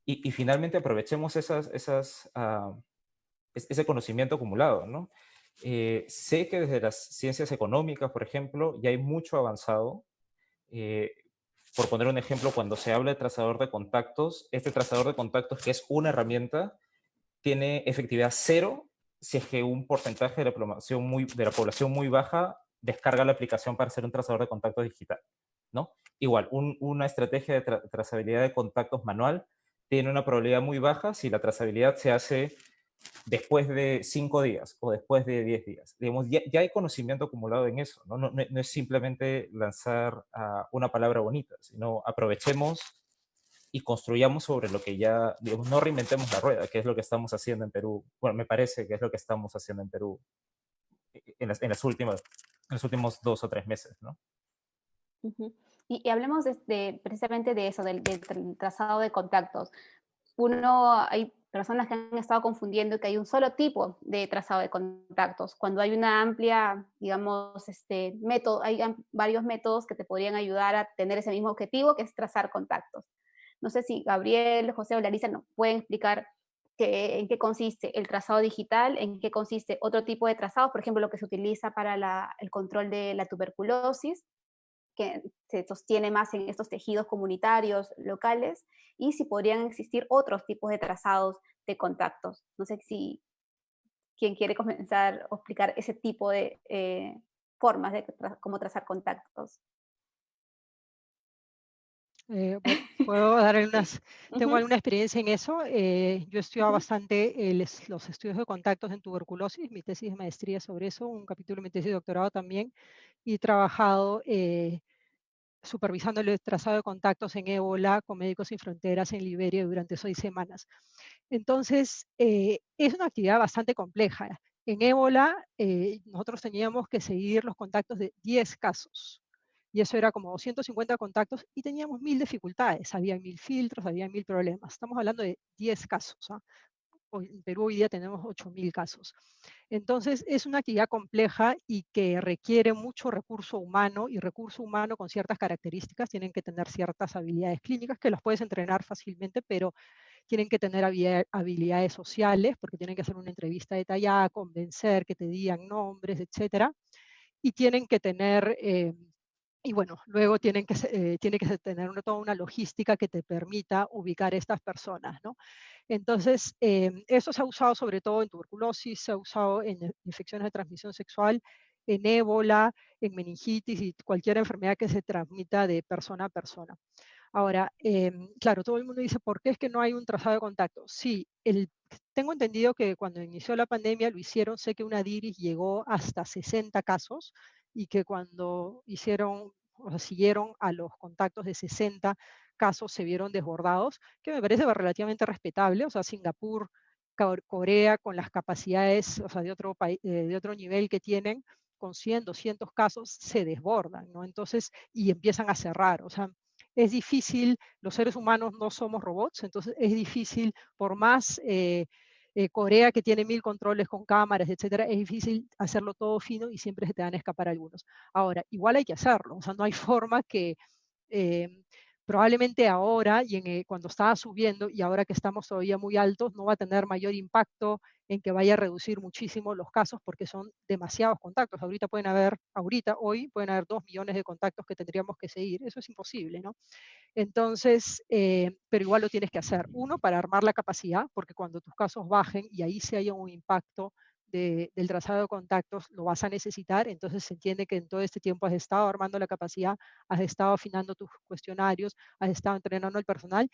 y finalmente aprovechemos ese conocimiento acumulado, ¿no? Sé que desde las ciencias económicas, por ejemplo, ya hay mucho avanzado. por poner un ejemplo, cuando se habla de trazador de contactos, este trazador de contactos, que es una herramienta, tiene efectividad cero si es que un porcentaje de la población muy baja descarga la aplicación para hacer un trazador de contactos digital, ¿no? Igual, una estrategia de trazabilidad de contactos manual tiene una probabilidad muy baja si la trazabilidad se hace después de 5 días o después de 10 días. Digamos, ya hay conocimiento acumulado en eso, ¿no? No es simplemente lanzar una palabra bonita, sino aprovechemos y construyamos sobre lo que ya, digamos, no reinventemos la rueda, que es lo que estamos haciendo en Perú. Bueno, me parece que es lo que estamos haciendo en Perú en los últimos 2 o 3 meses, ¿no? Ujú. Y hablemos precisamente de eso, del trazado de contactos. Hay personas que han estado confundiendo que hay un solo tipo de trazado de contactos, cuando hay una amplia, digamos, método, hay varios métodos que te podrían ayudar a tener ese mismo objetivo, que es trazar contactos. No sé si Gabriel, José o Larisa nos pueden explicar en qué consiste el trazado digital, en qué consiste otro tipo de trazado, por ejemplo, lo que se utiliza para el control de la tuberculosis, que se sostiene más en estos tejidos comunitarios locales, y si podrían existir otros tipos de trazados de contactos. No sé si quien quiere comenzar o explicar ese tipo de formas de cómo trazar contactos. Bueno, puedo dar tengo Ujú. alguna experiencia en eso. Yo he estudiado bastante los estudios de contactos en tuberculosis, mi tesis de maestría sobre eso, un capítulo de mi tesis de doctorado también, y he trabajado supervisando el trazado de contactos en ébola con Médicos Sin Fronteras en Liberia durante 6 semanas. Entonces, es una actividad bastante compleja. En ébola, nosotros teníamos que seguir los contactos de 10 casos. Y eso era como 250 contactos y teníamos 1000 dificultades. Había 1000 filtros, había 1000 problemas. Estamos hablando de 10 casos. ¿Ah? En Perú hoy día tenemos 8000 casos. Entonces, es una actividad compleja y que requiere mucho recurso humano, y recurso humano con ciertas características. Tienen que tener ciertas habilidades clínicas que las puedes entrenar fácilmente, pero tienen que tener habilidades sociales, porque tienen que hacer una entrevista detallada, convencer, que te digan nombres, etcétera. Y tienen que tener, y bueno, luego tiene que tener toda una logística que te permita ubicar a estas personas, ¿no? Entonces, eso se ha usado sobre todo en tuberculosis, se ha usado en infecciones de transmisión sexual, en ébola, en meningitis y cualquier enfermedad que se transmita de persona a persona. Ahora, claro, todo el mundo dice, ¿por qué es que no hay un trazado de contacto? Sí, tengo entendido que cuando inició la pandemia lo hicieron, sé que una DIRIS llegó hasta 60 casos y que cuando siguieron a los contactos de 60 casos se vieron desbordados, que me parece relativamente respetable. O sea, Singapur, Corea, con las capacidades, o sea, de otro nivel que tienen, con 100, 200 casos, se desbordan, ¿no? Entonces, y empiezan a cerrar. O sea, es difícil, los seres humanos no somos robots, entonces es difícil, por más Corea, que tiene 1000 controles con cámaras, etcétera, es difícil hacerlo todo fino y siempre se te van a escapar algunos. Ahora, igual hay que hacerlo, o sea, no hay forma que probablemente ahora cuando estaba subiendo y ahora que estamos todavía muy altos, no va a tener mayor impacto en que vaya a reducir muchísimo los casos porque son demasiados contactos. Hoy pueden haber 2 millones de contactos que tendríamos que seguir. Eso es imposible, ¿no? Entonces, pero igual lo tienes que hacer. Uno, para armar la capacidad, porque cuando tus casos bajen y ahí se haya un impacto del trazado de contactos, lo vas a necesitar. Entonces se entiende que en todo este tiempo has estado armando la capacidad, has estado afinando tus cuestionarios, has estado entrenando al personal.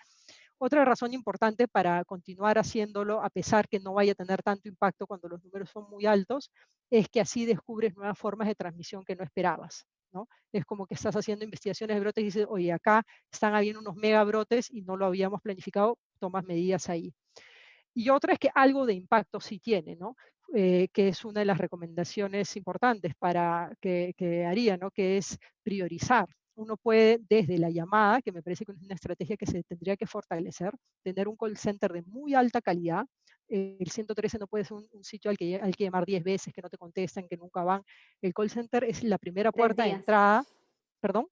Otra razón importante para continuar haciéndolo, a pesar que no vaya a tener tanto impacto cuando los números son muy altos, es que así descubres nuevas formas de transmisión que no esperabas, ¿no? Es como que estás haciendo investigaciones de brotes y dices, oye, acá están habiendo unos megabrotes y no lo habíamos planificado, tomas medidas ahí. Y otra es que algo de impacto sí tiene, ¿no? Que es una de las recomendaciones importantes que haría, ¿no? Que es priorizar. Uno puede, desde la llamada, que me parece que es una estrategia que se tendría que fortalecer, tener un call center de muy alta calidad. El 113 no puede ser un sitio al que llamar 10 veces, que no te contestan, que nunca van. El call center es la primera 3 puerta de días. entrada, perdón,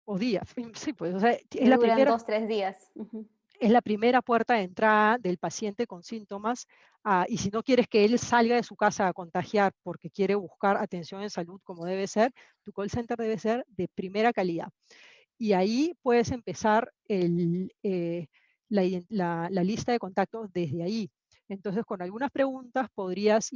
o días. Sí, pues, o sea, Que duran 2, 3 días. Ujú. es la primera puerta de entrada del paciente con síntomas, y si no quieres que él salga de su casa a contagiar porque quiere buscar atención en salud como debe ser, tu call center debe ser de primera calidad. y ahí puedes empezar la lista de contactos desde ahí. Entonces, con algunas preguntas podrías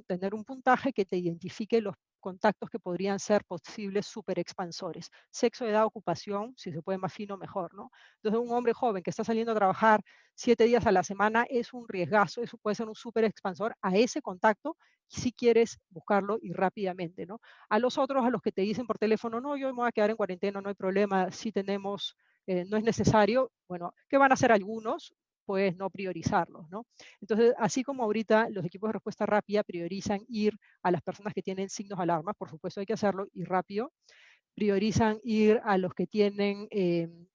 tener un puntaje que te identifique los contactos que podrían ser posibles superexpansores. Sexo, edad, ocupación, si se puede más fino, mejor, ¿no? Entonces, un hombre joven que está saliendo a trabajar 7 días a la semana es un riesgazo, eso puede ser un superexpansor. A ese contacto, si quieres buscarlo y rápidamente, ¿no? A los otros, a los que te dicen por teléfono, no, yo me voy a quedar en cuarentena, no hay problema, si tenemos, no es necesario, bueno, ¿qué van a hacer algunos? Pues no priorizarlos, ¿no? Entonces, así como ahorita los equipos de respuesta rápida priorizan ir a las personas que tienen signos de alarma, por supuesto hay que hacerlo y rápido, priorizan ir a los que tienen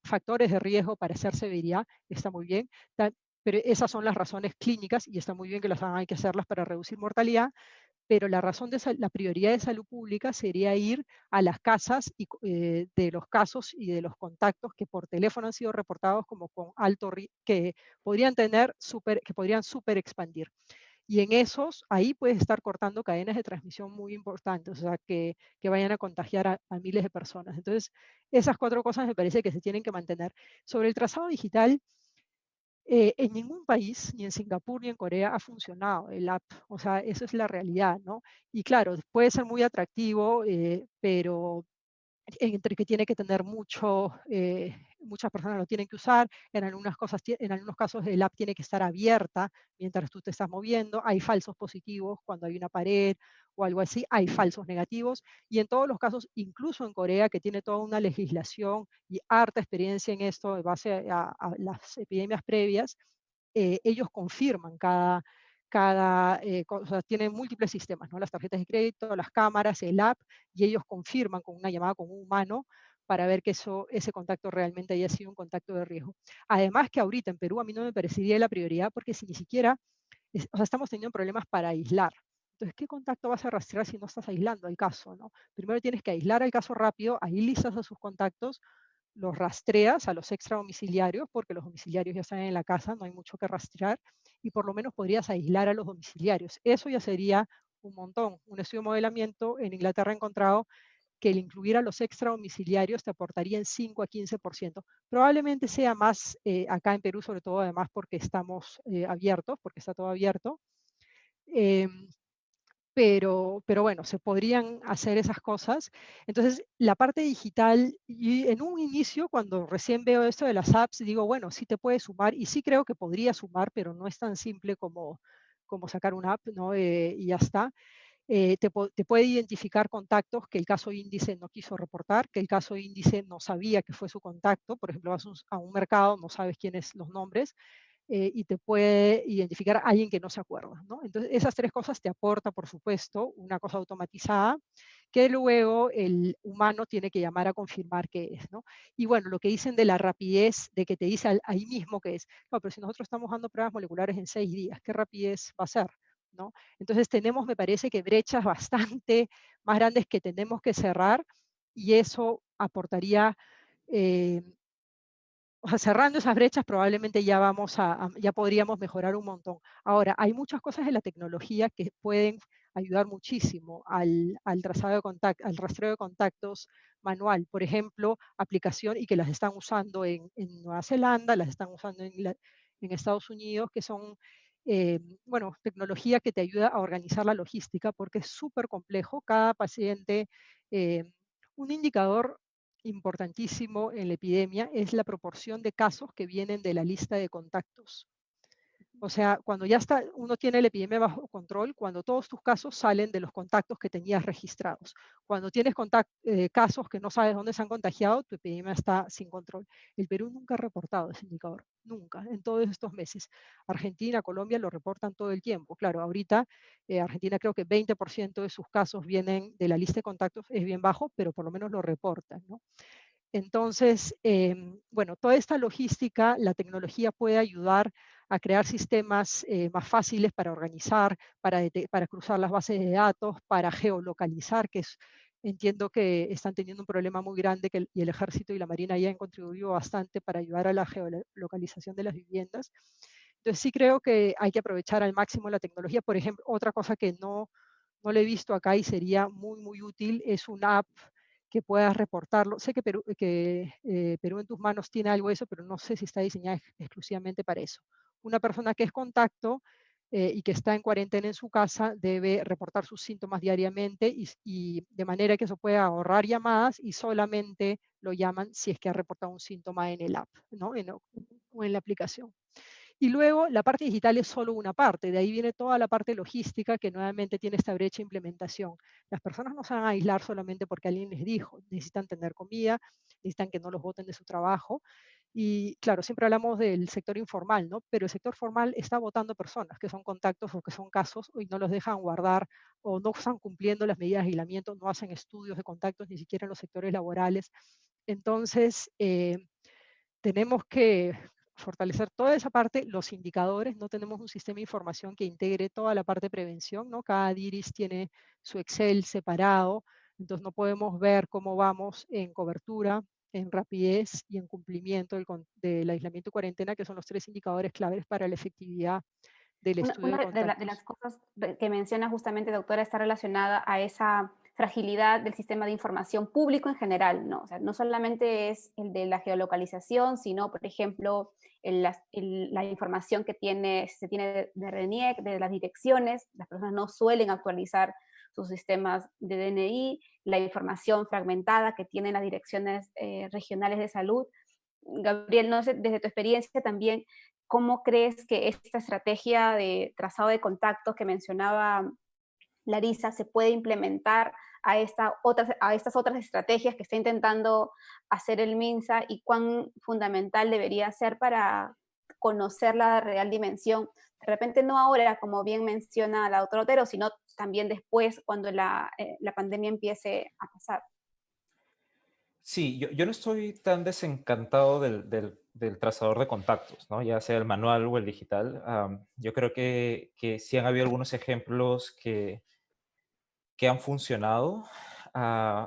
factores de riesgo para hacer severidad, está muy bien, pero esas son las razones clínicas y está muy bien que las hagan, hay que hacerlas para reducir mortalidad, pero la razón la prioridad de salud pública sería ir a las casas de los casos y de los contactos que por teléfono han sido reportados como con alto riesgo, que podrían super expandir. Y en esos, ahí puedes estar cortando cadenas de transmisión muy importantes, o sea, que vayan a contagiar a miles de personas. Entonces, esas 4 cosas me parece que se tienen que mantener. Sobre el trazado digital, en ningún país, ni en Singapur ni en Corea, ha funcionado el app. O sea, esa es la realidad, ¿no? Y claro, puede ser muy atractivo, pero entre que tiene que tener muchas personas lo tienen que usar, en algunos casos el app tiene que estar abierta mientras tú te estás moviendo, hay falsos positivos cuando hay una pared o algo así, hay falsos negativos, y en todos los casos, incluso en Corea, que tiene toda una legislación y harta experiencia en esto, de base a las epidemias previas, ellos confirman o sea, tienen múltiples sistemas, ¿no? Las tarjetas de crédito, las cámaras, el app, y ellos confirman con una llamada con un humano para ver que ese contacto realmente haya sido un contacto de riesgo. Además que ahorita en Perú a mí no me parecería la prioridad porque si ni siquiera, o sea, estamos teniendo problemas para aislar. Entonces, ¿qué contacto vas a rastrear si no estás aislando el caso, ¿no? Primero tienes que aislar el caso rápido, ahí listas a sus contactos, los rastreas a los extradomiciliarios, porque los domiciliarios ya están en la casa, no hay mucho que rastrear, y por lo menos podrías aislar a los domiciliarios. Eso ya sería un montón. Un estudio de modelamiento en Inglaterra ha encontrado que el incluir a los extradomiciliarios te aportaría en 5 a 15%. Probablemente sea más acá en Perú, sobre todo además porque estamos abiertos, porque está todo abierto. Pero bueno, se podrían hacer esas cosas. Entonces, la parte digital, y en un inicio, cuando recién veo esto de las apps, digo, bueno, sí te puedes sumar, y sí creo que podría sumar, pero no es tan simple como sacar una app, ¿no? Y ya está. Te puede identificar contactos que el caso índice no quiso reportar, que el caso índice no sabía que fue su contacto. Por ejemplo, vas a un mercado, no sabes quiénes los nombres, y te puede identificar a alguien que no se acuerda, ¿no? Entonces, esas 3 cosas te aporta, por supuesto, una cosa automatizada, que luego el humano tiene que llamar a confirmar qué es, ¿no? Y bueno, lo que dicen de la rapidez, de que te dice ahí mismo qué es. No, pero si nosotros estamos dando pruebas moleculares en 6 días, ¿qué rapidez va a ser? ¿No? Entonces tenemos, me parece que brechas bastante más grandes que tenemos que cerrar, y eso aportaría o sea, cerrando esas brechas probablemente ya podríamos mejorar un montón. Ahora, hay muchas cosas en la tecnología que pueden ayudar muchísimo al rastreo de contactos manual. Por ejemplo, aplicación, y que las están usando en Nueva Zelanda, las están usando en Estados Unidos, que son, bueno, tecnología que te ayuda a organizar la logística, porque es súper complejo. Cada paciente, un indicador importantísimo en la epidemia es la proporción de casos que vienen de la lista de contactos. O sea, cuando ya uno tiene la epidemia bajo control, cuando todos tus casos salen de los contactos que tenías registrados. Cuando tienes casos que no sabes dónde se han contagiado, tu epidemia está sin control. El Perú nunca ha reportado ese indicador, nunca, en todos estos meses. Argentina, Colombia lo reportan todo el tiempo. Claro, ahorita Argentina creo que 20% de sus casos vienen de la lista de contactos, es bien bajo, pero por lo menos lo reportan, ¿no? Entonces, bueno, toda esta logística, la tecnología puede ayudar a crear sistemas más fáciles para organizar, para cruzar las bases de datos, para geolocalizar, entiendo que están teniendo un problema muy grande y el Ejército y la Marina ya han contribuido bastante para ayudar a la geolocalización de las viviendas. Entonces sí creo que hay que aprovechar al máximo la tecnología. Por ejemplo, otra cosa que no le he visto acá y sería muy, muy útil es una app que puedas reportarlo. Sé que Perú en tus manos tiene algo de eso, pero no sé si está diseñada exclusivamente para eso. Una persona que es contacto y que está en cuarentena en su casa debe reportar sus síntomas diariamente y de manera que eso pueda ahorrar llamadas y solamente lo llaman si es que ha reportado un síntoma en el app, ¿no? O en la aplicación. Y luego la parte digital es solo una parte, de ahí viene toda la parte logística que nuevamente tiene esta brecha de implementación. Las personas no se van a aislar solamente porque alguien les dijo, necesitan tener comida, necesitan que no los boten de su trabajo. Y claro, siempre hablamos del sector informal, ¿no? Pero el sector formal está votando personas que son contactos o que son casos y no los dejan guardar o no están cumpliendo las medidas de aislamiento, no hacen estudios de contactos ni siquiera en los sectores laborales. Entonces, tenemos que fortalecer toda esa parte, los indicadores, no tenemos un sistema de información que integre toda la parte de prevención, ¿no? Cada DIRIS tiene su Excel separado, entonces no podemos ver cómo vamos en cobertura, en rapidez y en cumplimiento del aislamiento y cuarentena, que son los 3 indicadores claves para la efectividad del estudio de Una de las contactos. cosas que menciona justamente, doctora, está relacionada a esa fragilidad del sistema de información público en general, ¿no? O sea, no solamente es el de la geolocalización, sino, por ejemplo, la información que se tiene de RENIEC, de las direcciones. Las personas no suelen actualizar sus sistemas de DNI, la información fragmentada que tienen las direcciones regionales de salud. Gabriel, no sé, desde tu experiencia también, ¿cómo crees que esta estrategia de trazado de contactos que mencionaba Larisa se puede implementar a estas otras estrategias que está intentando hacer el MINSA y cuán fundamental debería ser para conocer la real dimensión? De repente no ahora, como bien menciona la doctora Otero, sino también después, cuando la pandemia empiece a pasar. Sí, yo no estoy tan desencantado del trazador de contactos, ¿no? Ya sea el manual o el digital. Yo creo que sí han habido algunos ejemplos que han funcionado.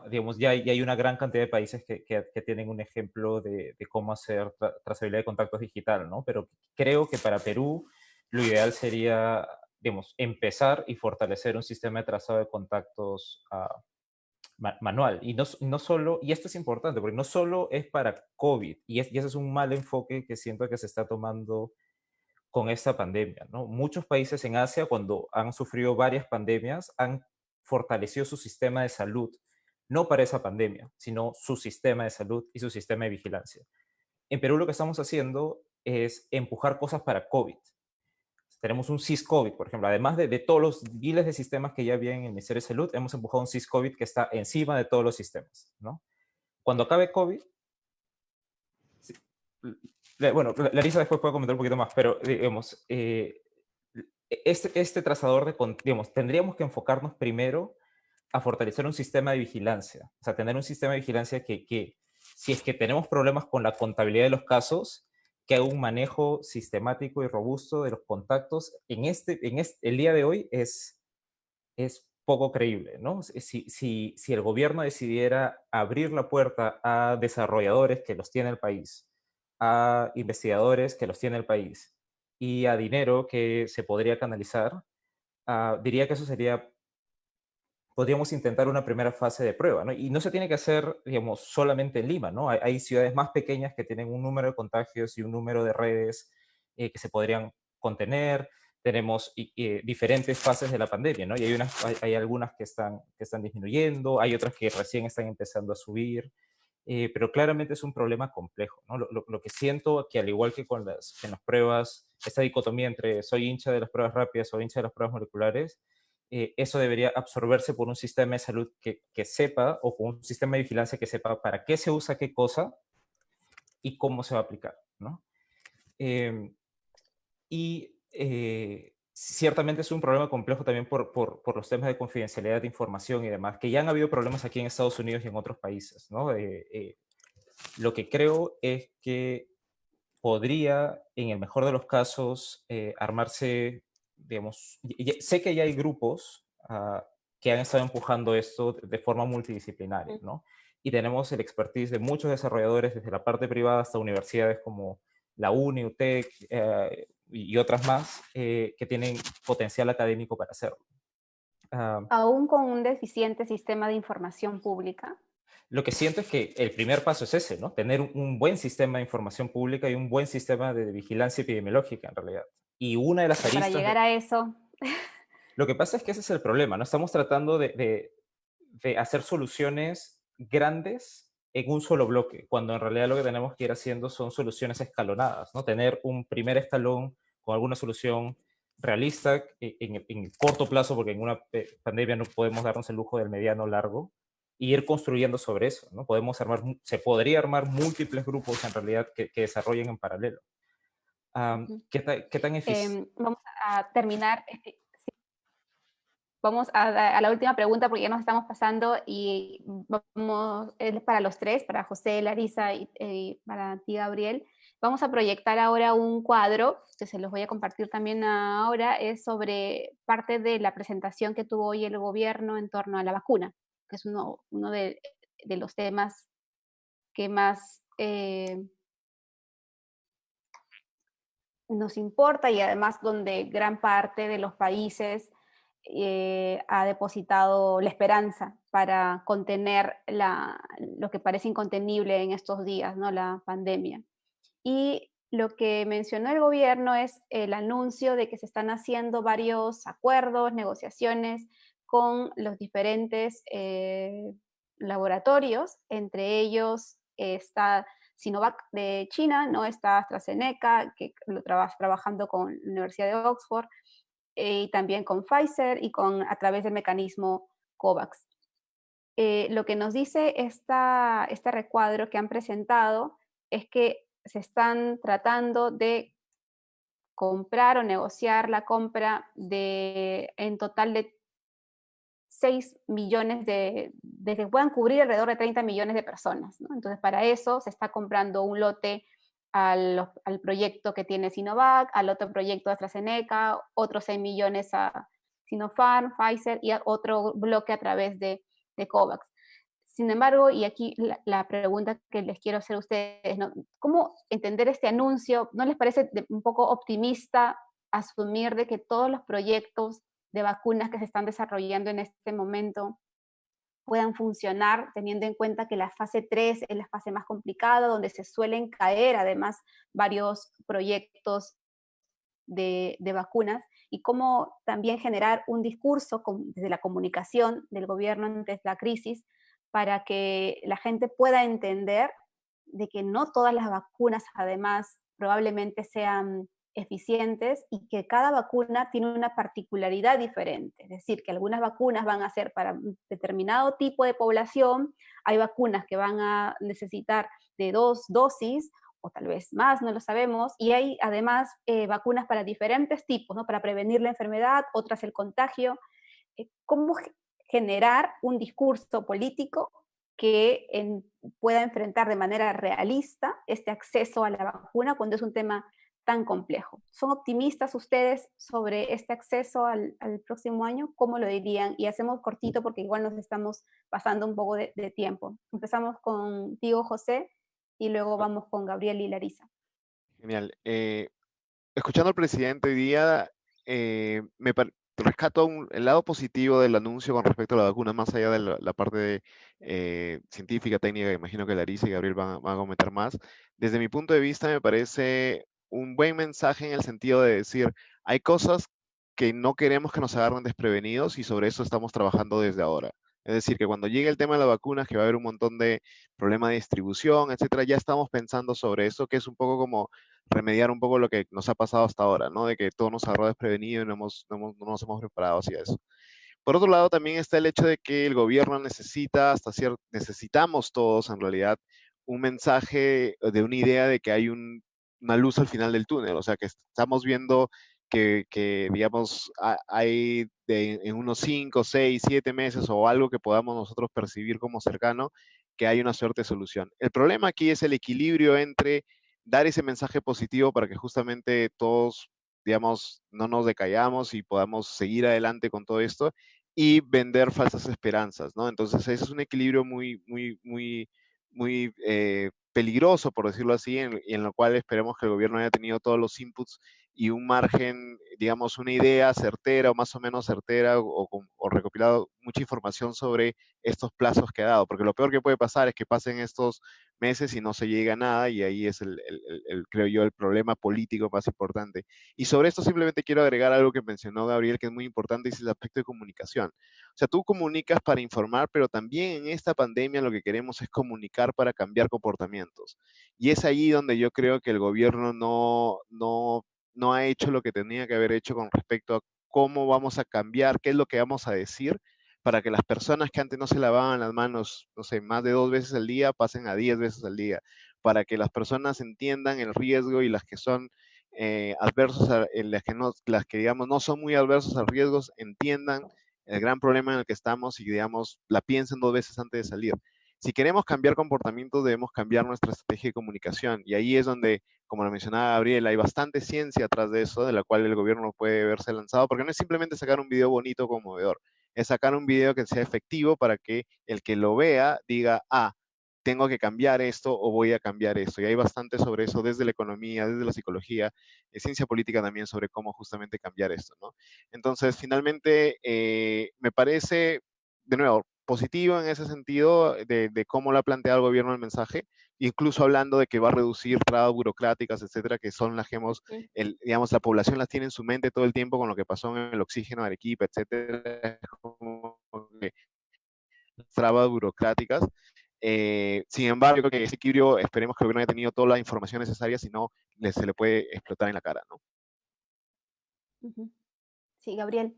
Digamos, ya hay una gran cantidad de países que tienen un ejemplo de cómo hacer trazabilidad de contactos digital, ¿no? Pero creo que para Perú lo ideal sería, digamos, empezar y fortalecer un sistema de trazado de contactos manual. Y no solo, y esto es importante, porque no solo es para COVID, y ese es un mal enfoque que siento que se está tomando con esta pandemia, ¿no? Muchos países en Asia, cuando han sufrido varias pandemias, han fortalecido su sistema de salud, no para esa pandemia, sino su sistema de salud y su sistema de vigilancia. En Perú lo que estamos haciendo es empujar cosas para COVID. Tenemos un SIS-COVID, por ejemplo. Además de todos los miles de sistemas que ya había en el Ministerio de Salud, hemos empujado un SIS-COVID que está encima de todos los sistemas, ¿no? Cuando acabe COVID, sí, bueno, Larisa después puede comentar un poquito más, pero digamos, este trazador digamos, tendríamos que enfocarnos primero a fortalecer un sistema de vigilancia, o sea, tener un sistema de vigilancia que si es que tenemos problemas con la contabilidad de los casos, que haga un manejo sistemático y robusto de los contactos. El día de hoy es poco creíble, ¿no? Si el gobierno decidiera abrir la puerta a desarrolladores que los tiene el país, a investigadores que los tiene el país y a dinero que se podría canalizar, diría que eso podríamos intentar una primera fase de prueba, ¿no? Y no se tiene que hacer, digamos, solamente en Lima, ¿no? Hay ciudades más pequeñas que tienen un número de contagios y un número de redes que se podrían contener. Tenemos diferentes fases de la pandemia, ¿no? Y hay algunas que están disminuyendo, hay otras que recién están empezando a subir, pero claramente es un problema complejo, ¿no? Lo que siento que al igual que en las pruebas, esta dicotomía entre soy hincha de las pruebas rápidas, soy hincha de las pruebas moleculares, eso debería absorberse por un sistema de salud que sepa, o con un sistema de vigilancia que sepa para qué se usa qué cosa y cómo se va a aplicar, ¿no? Ciertamente es un problema complejo también por los temas de confidencialidad de información y demás, que ya han habido problemas aquí en Estados Unidos y en otros países, ¿no? Lo que creo es que podría, en el mejor de los casos, armarse, digamos, sé que ya hay grupos que han estado empujando esto de forma multidisciplinaria, ¿no? Y tenemos el expertise de muchos desarrolladores, desde la parte privada hasta universidades como la UNI, UTEC y otras más, que tienen potencial académico para hacerlo. Aún con un deficiente sistema de información pública. Lo que siento es que el primer paso es ese, ¿no? Tener un buen sistema de información pública y un buen sistema de vigilancia epidemiológica, en realidad. Y una de las Para aristas llegar a eso, Lo que pasa es que ese es el problema, ¿no? Estamos tratando de hacer soluciones grandes en un solo bloque, cuando en realidad lo que tenemos que ir haciendo son soluciones escalonadas, ¿no? Tener un primer escalón con alguna solución realista en el corto plazo, porque en una pandemia no podemos darnos el lujo del mediano largo, y ir construyendo sobre eso, ¿no? Se podría armar múltiples grupos en realidad que desarrollen en paralelo. ¿Qué tan eficiente? vamos a terminar. Vamos a la última pregunta porque ya nos estamos pasando y vamos, es para los tres, para José, Larisa y para ti, Gabriel. Vamos a proyectar ahora un cuadro, que se los voy a compartir también ahora, es sobre parte de la presentación que tuvo hoy el gobierno en torno a la vacuna, que es uno de los temas que más nos importa y además donde gran parte de los países ha depositado la esperanza para contener lo que parece incontenible en estos días, ¿no? La pandemia. Y lo que mencionó el gobierno es el anuncio de que se están haciendo varios acuerdos, negociaciones con los diferentes laboratorios, entre ellos está Sinovac de China, ¿no? Está AstraZeneca, que lo trabajando con la Universidad de Oxford, y también con Pfizer y a través del mecanismo COVAX. Lo que nos dice este recuadro que han presentado es que se están tratando de comprar o negociar la compra en total de 6 millones de que puedan cubrir alrededor de 30 millones de personas, ¿no? Entonces, para eso se está comprando un lote al proyecto que tiene Sinovac, al otro proyecto de AstraZeneca, otros 6 millones a Sinopharm, Pfizer y otro bloque a través de COVAX. Sin embargo, y aquí la pregunta que les quiero hacer a ustedes, ¿no? ¿Cómo entender este anuncio? ¿No les parece un poco optimista asumir de que todos los proyectos de vacunas que se están desarrollando en este momento puedan funcionar, teniendo en cuenta que la fase 3 es la fase más complicada, donde se suelen caer además varios proyectos de vacunas, y cómo también generar un discurso desde la comunicación del gobierno ante la crisis para que la gente pueda entender de que no todas las vacunas además probablemente sean eficientes y que cada vacuna tiene una particularidad diferente. Es decir, que algunas vacunas van a ser para un determinado tipo de población, hay vacunas que van a necesitar de 2 dosis o tal vez más, no lo sabemos, y hay además vacunas para diferentes tipos, ¿no? Para prevenir la enfermedad, otras el contagio. ¿Cómo generar un discurso político que pueda enfrentar de manera realista este acceso a la vacuna cuando es un tema tan complejo? ¿Son optimistas ustedes sobre este acceso al próximo año? ¿Cómo lo dirían? Y hacemos cortito porque igual nos estamos pasando un poco de tiempo. Empezamos contigo, José, y luego vamos con Gabriel y Larisa. Genial. Escuchando al presidente hoy día, rescato el lado positivo del anuncio con respecto a la vacuna, más allá de la parte científica, técnica, imagino que Larissa y Gabriel van a comentar más. Desde mi punto de vista, me parece un buen mensaje en el sentido de decir, hay cosas que no queremos que nos agarren desprevenidos y sobre eso estamos trabajando desde ahora. Es decir, que cuando llegue el tema de las vacunas, que va a haber un montón de problemas de distribución, etcétera, ya estamos pensando sobre eso, que es un poco como remediar un poco lo que nos ha pasado hasta ahora, ¿no? De que todo nos agarró desprevenido y no nos hemos preparado hacia eso. Por otro lado, también está el hecho de que el gobierno necesitamos todos en realidad un mensaje de una idea de que hay una luz al final del túnel, o sea, que estamos viendo que digamos, hay en unos 5, 6, 7 meses o algo que podamos nosotros percibir como cercano, que hay una suerte de solución. El problema aquí es el equilibrio entre dar ese mensaje positivo para que justamente todos, digamos, no nos decayamos y podamos seguir adelante con todo esto y vender falsas esperanzas, ¿no? Entonces, ese es un equilibrio muy peligroso, por decirlo así, en lo cual esperemos que el gobierno haya tenido todos los inputs y un margen, digamos, una idea certera o más o menos certera o recopilado mucha información sobre estos plazos que ha dado, porque lo peor que puede pasar es que pasen estos meses y no se llega a nada, y ahí es creo yo, el problema político más importante. Y sobre esto simplemente quiero agregar algo que mencionó Gabriel, que es muy importante, y es el aspecto de comunicación. O sea, tú comunicas para informar, pero también en esta pandemia lo que queremos es comunicar para cambiar comportamientos. Y es ahí donde yo creo que el gobierno no ha hecho lo que tenía que haber hecho con respecto a cómo vamos a cambiar, qué es lo que vamos a decir, para que las personas que antes no se lavaban las manos, no sé, más de 2 veces al día, pasen a 10 veces al día, para que las personas entiendan el riesgo y las que son adversos, las que digamos no son muy adversos al riesgo, entiendan el gran problema en el que estamos y digamos la piensen 2 veces antes de salir. Si queremos cambiar comportamientos, debemos cambiar nuestra estrategia de comunicación, y ahí es donde, como lo mencionaba Gabriel, hay bastante ciencia atrás de eso, de la cual el gobierno puede verse lanzado, porque no es simplemente sacar un video bonito, conmovedor, es sacar un video que sea efectivo para que el que lo vea diga, ah, tengo que cambiar esto o voy a cambiar esto. Y hay bastante sobre eso desde la economía, desde la psicología, ciencia política también sobre cómo justamente cambiar esto, ¿no? Entonces, finalmente, me parece, de nuevo, positivo en ese sentido de cómo lo ha planteado el gobierno el mensaje, incluso hablando de que va a reducir trabas burocráticas, etcétera, que son las que hemos, digamos, la población las tiene en su mente todo el tiempo con lo que pasó en el oxígeno de Arequipa, etcétera, como que trabas burocráticas. Sin embargo, yo creo que ese equilibrio, esperemos que el gobierno haya tenido toda la información necesaria, si no, se le puede explotar en la cara, ¿no? Sí, Gabriel.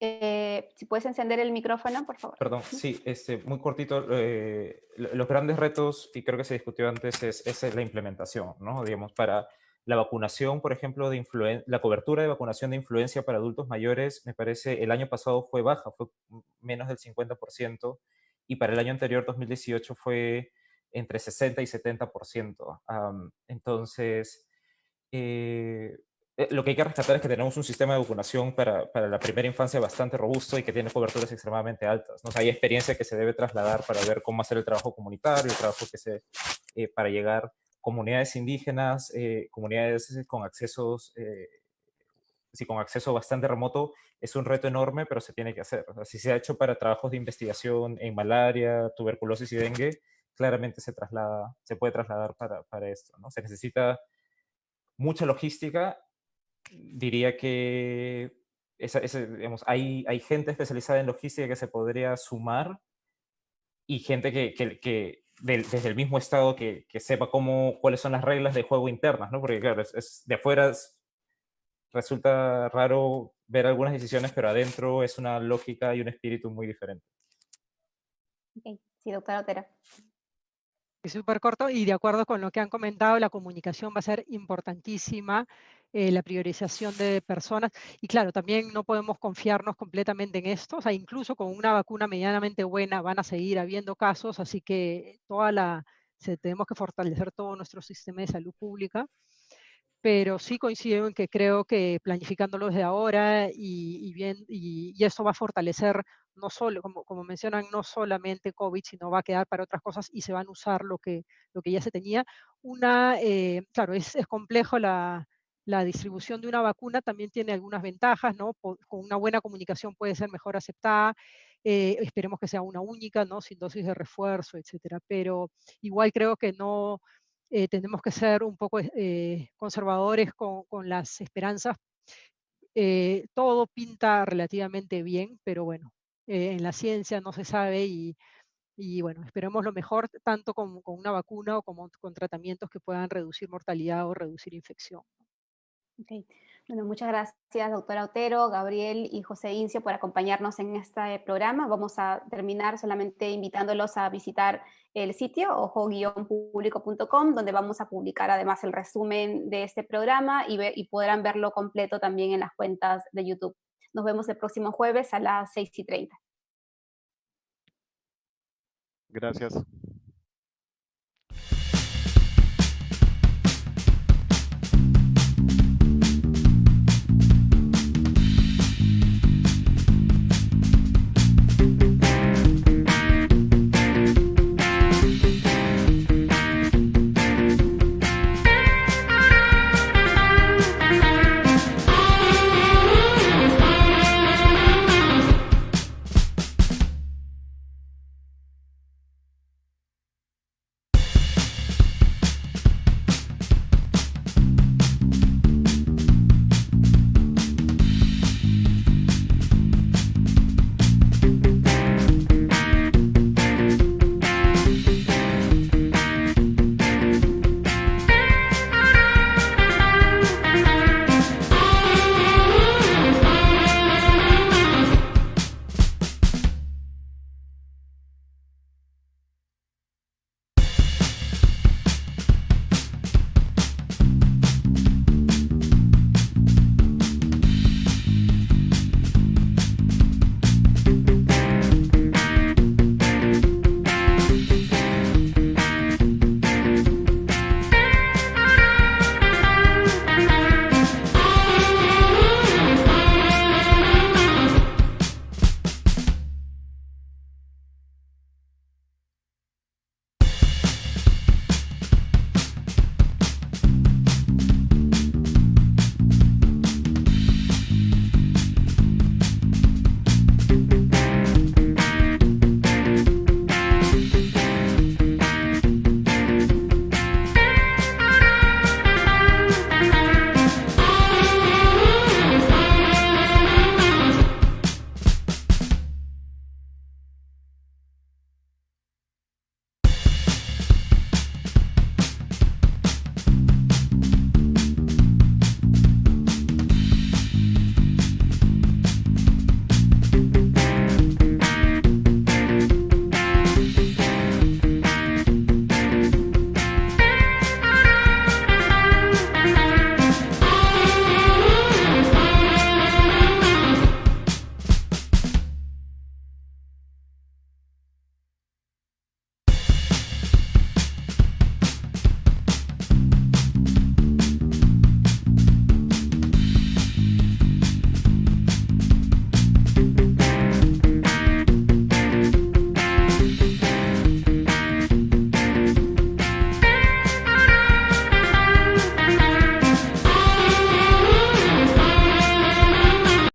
Si puedes encender el micrófono, por favor. Perdón, sí, muy cortito. Los grandes retos, y creo que se discutió antes, es la implementación, ¿no? Digamos, para la vacunación, por ejemplo, la cobertura de vacunación de influenza para adultos mayores, me parece, el año pasado fue baja, fue menos del 50%, y para el año anterior, 2018, fue entre 60 y 70%. Entonces, lo que hay que rescatar es que tenemos un sistema de vacunación para la primera infancia bastante robusto y que tiene coberturas extremadamente altas, ¿no? O sea, hay experiencia que se debe trasladar para ver cómo hacer el trabajo comunitario, el trabajo para llegar a comunidades indígenas, comunidades con accesos, sí, con acceso bastante remoto. Es un reto enorme, pero se tiene que hacer. O sea, si se ha hecho para trabajos de investigación en malaria, tuberculosis y dengue, claramente se puede trasladar para esto, ¿no? Se necesita mucha logística. Diría que digamos, hay gente especializada en logística que se podría sumar, y gente que desde el mismo estado que sepa cuáles son las reglas de juego internas, ¿no? Porque claro, de afuera resulta raro ver algunas decisiones, pero adentro es una lógica y un espíritu muy diferente. Okay. Sí, doctora Otero. Es súper corto y de acuerdo con lo que han comentado, la comunicación va a ser importantísima, la priorización de personas. Y claro, también no podemos confiarnos completamente en esto. O sea, incluso con una vacuna medianamente buena van a seguir habiendo casos, así que tenemos que fortalecer todo nuestro sistema de salud pública. Pero sí coincido en que creo que planificándolo desde ahora y eso va a fortalecer no solo, como mencionan, no solamente COVID, sino va a quedar para otras cosas y se van a usar lo que ya se tenía. Claro, es complejo la distribución de una vacuna, también tiene algunas ventajas, ¿no? Con una buena comunicación puede ser mejor aceptada. Esperemos que sea una única, ¿no? Sin dosis de refuerzo, etcétera. Pero igual creo que no tenemos que ser un poco conservadores con las esperanzas. Todo pinta relativamente bien, pero bueno, en la ciencia no se sabe y bueno, esperemos lo mejor tanto con una vacuna o como con tratamientos que puedan reducir mortalidad o reducir infección. Okay. Bueno, muchas gracias, doctora Otero, Gabriel y José Incio, por acompañarnos en este programa. Vamos a terminar solamente invitándolos a visitar el sitio ojo-publico.com, donde vamos a publicar además el resumen de este programa y podrán verlo completo también en las cuentas de YouTube. Nos vemos el próximo jueves a las 6:30. Gracias.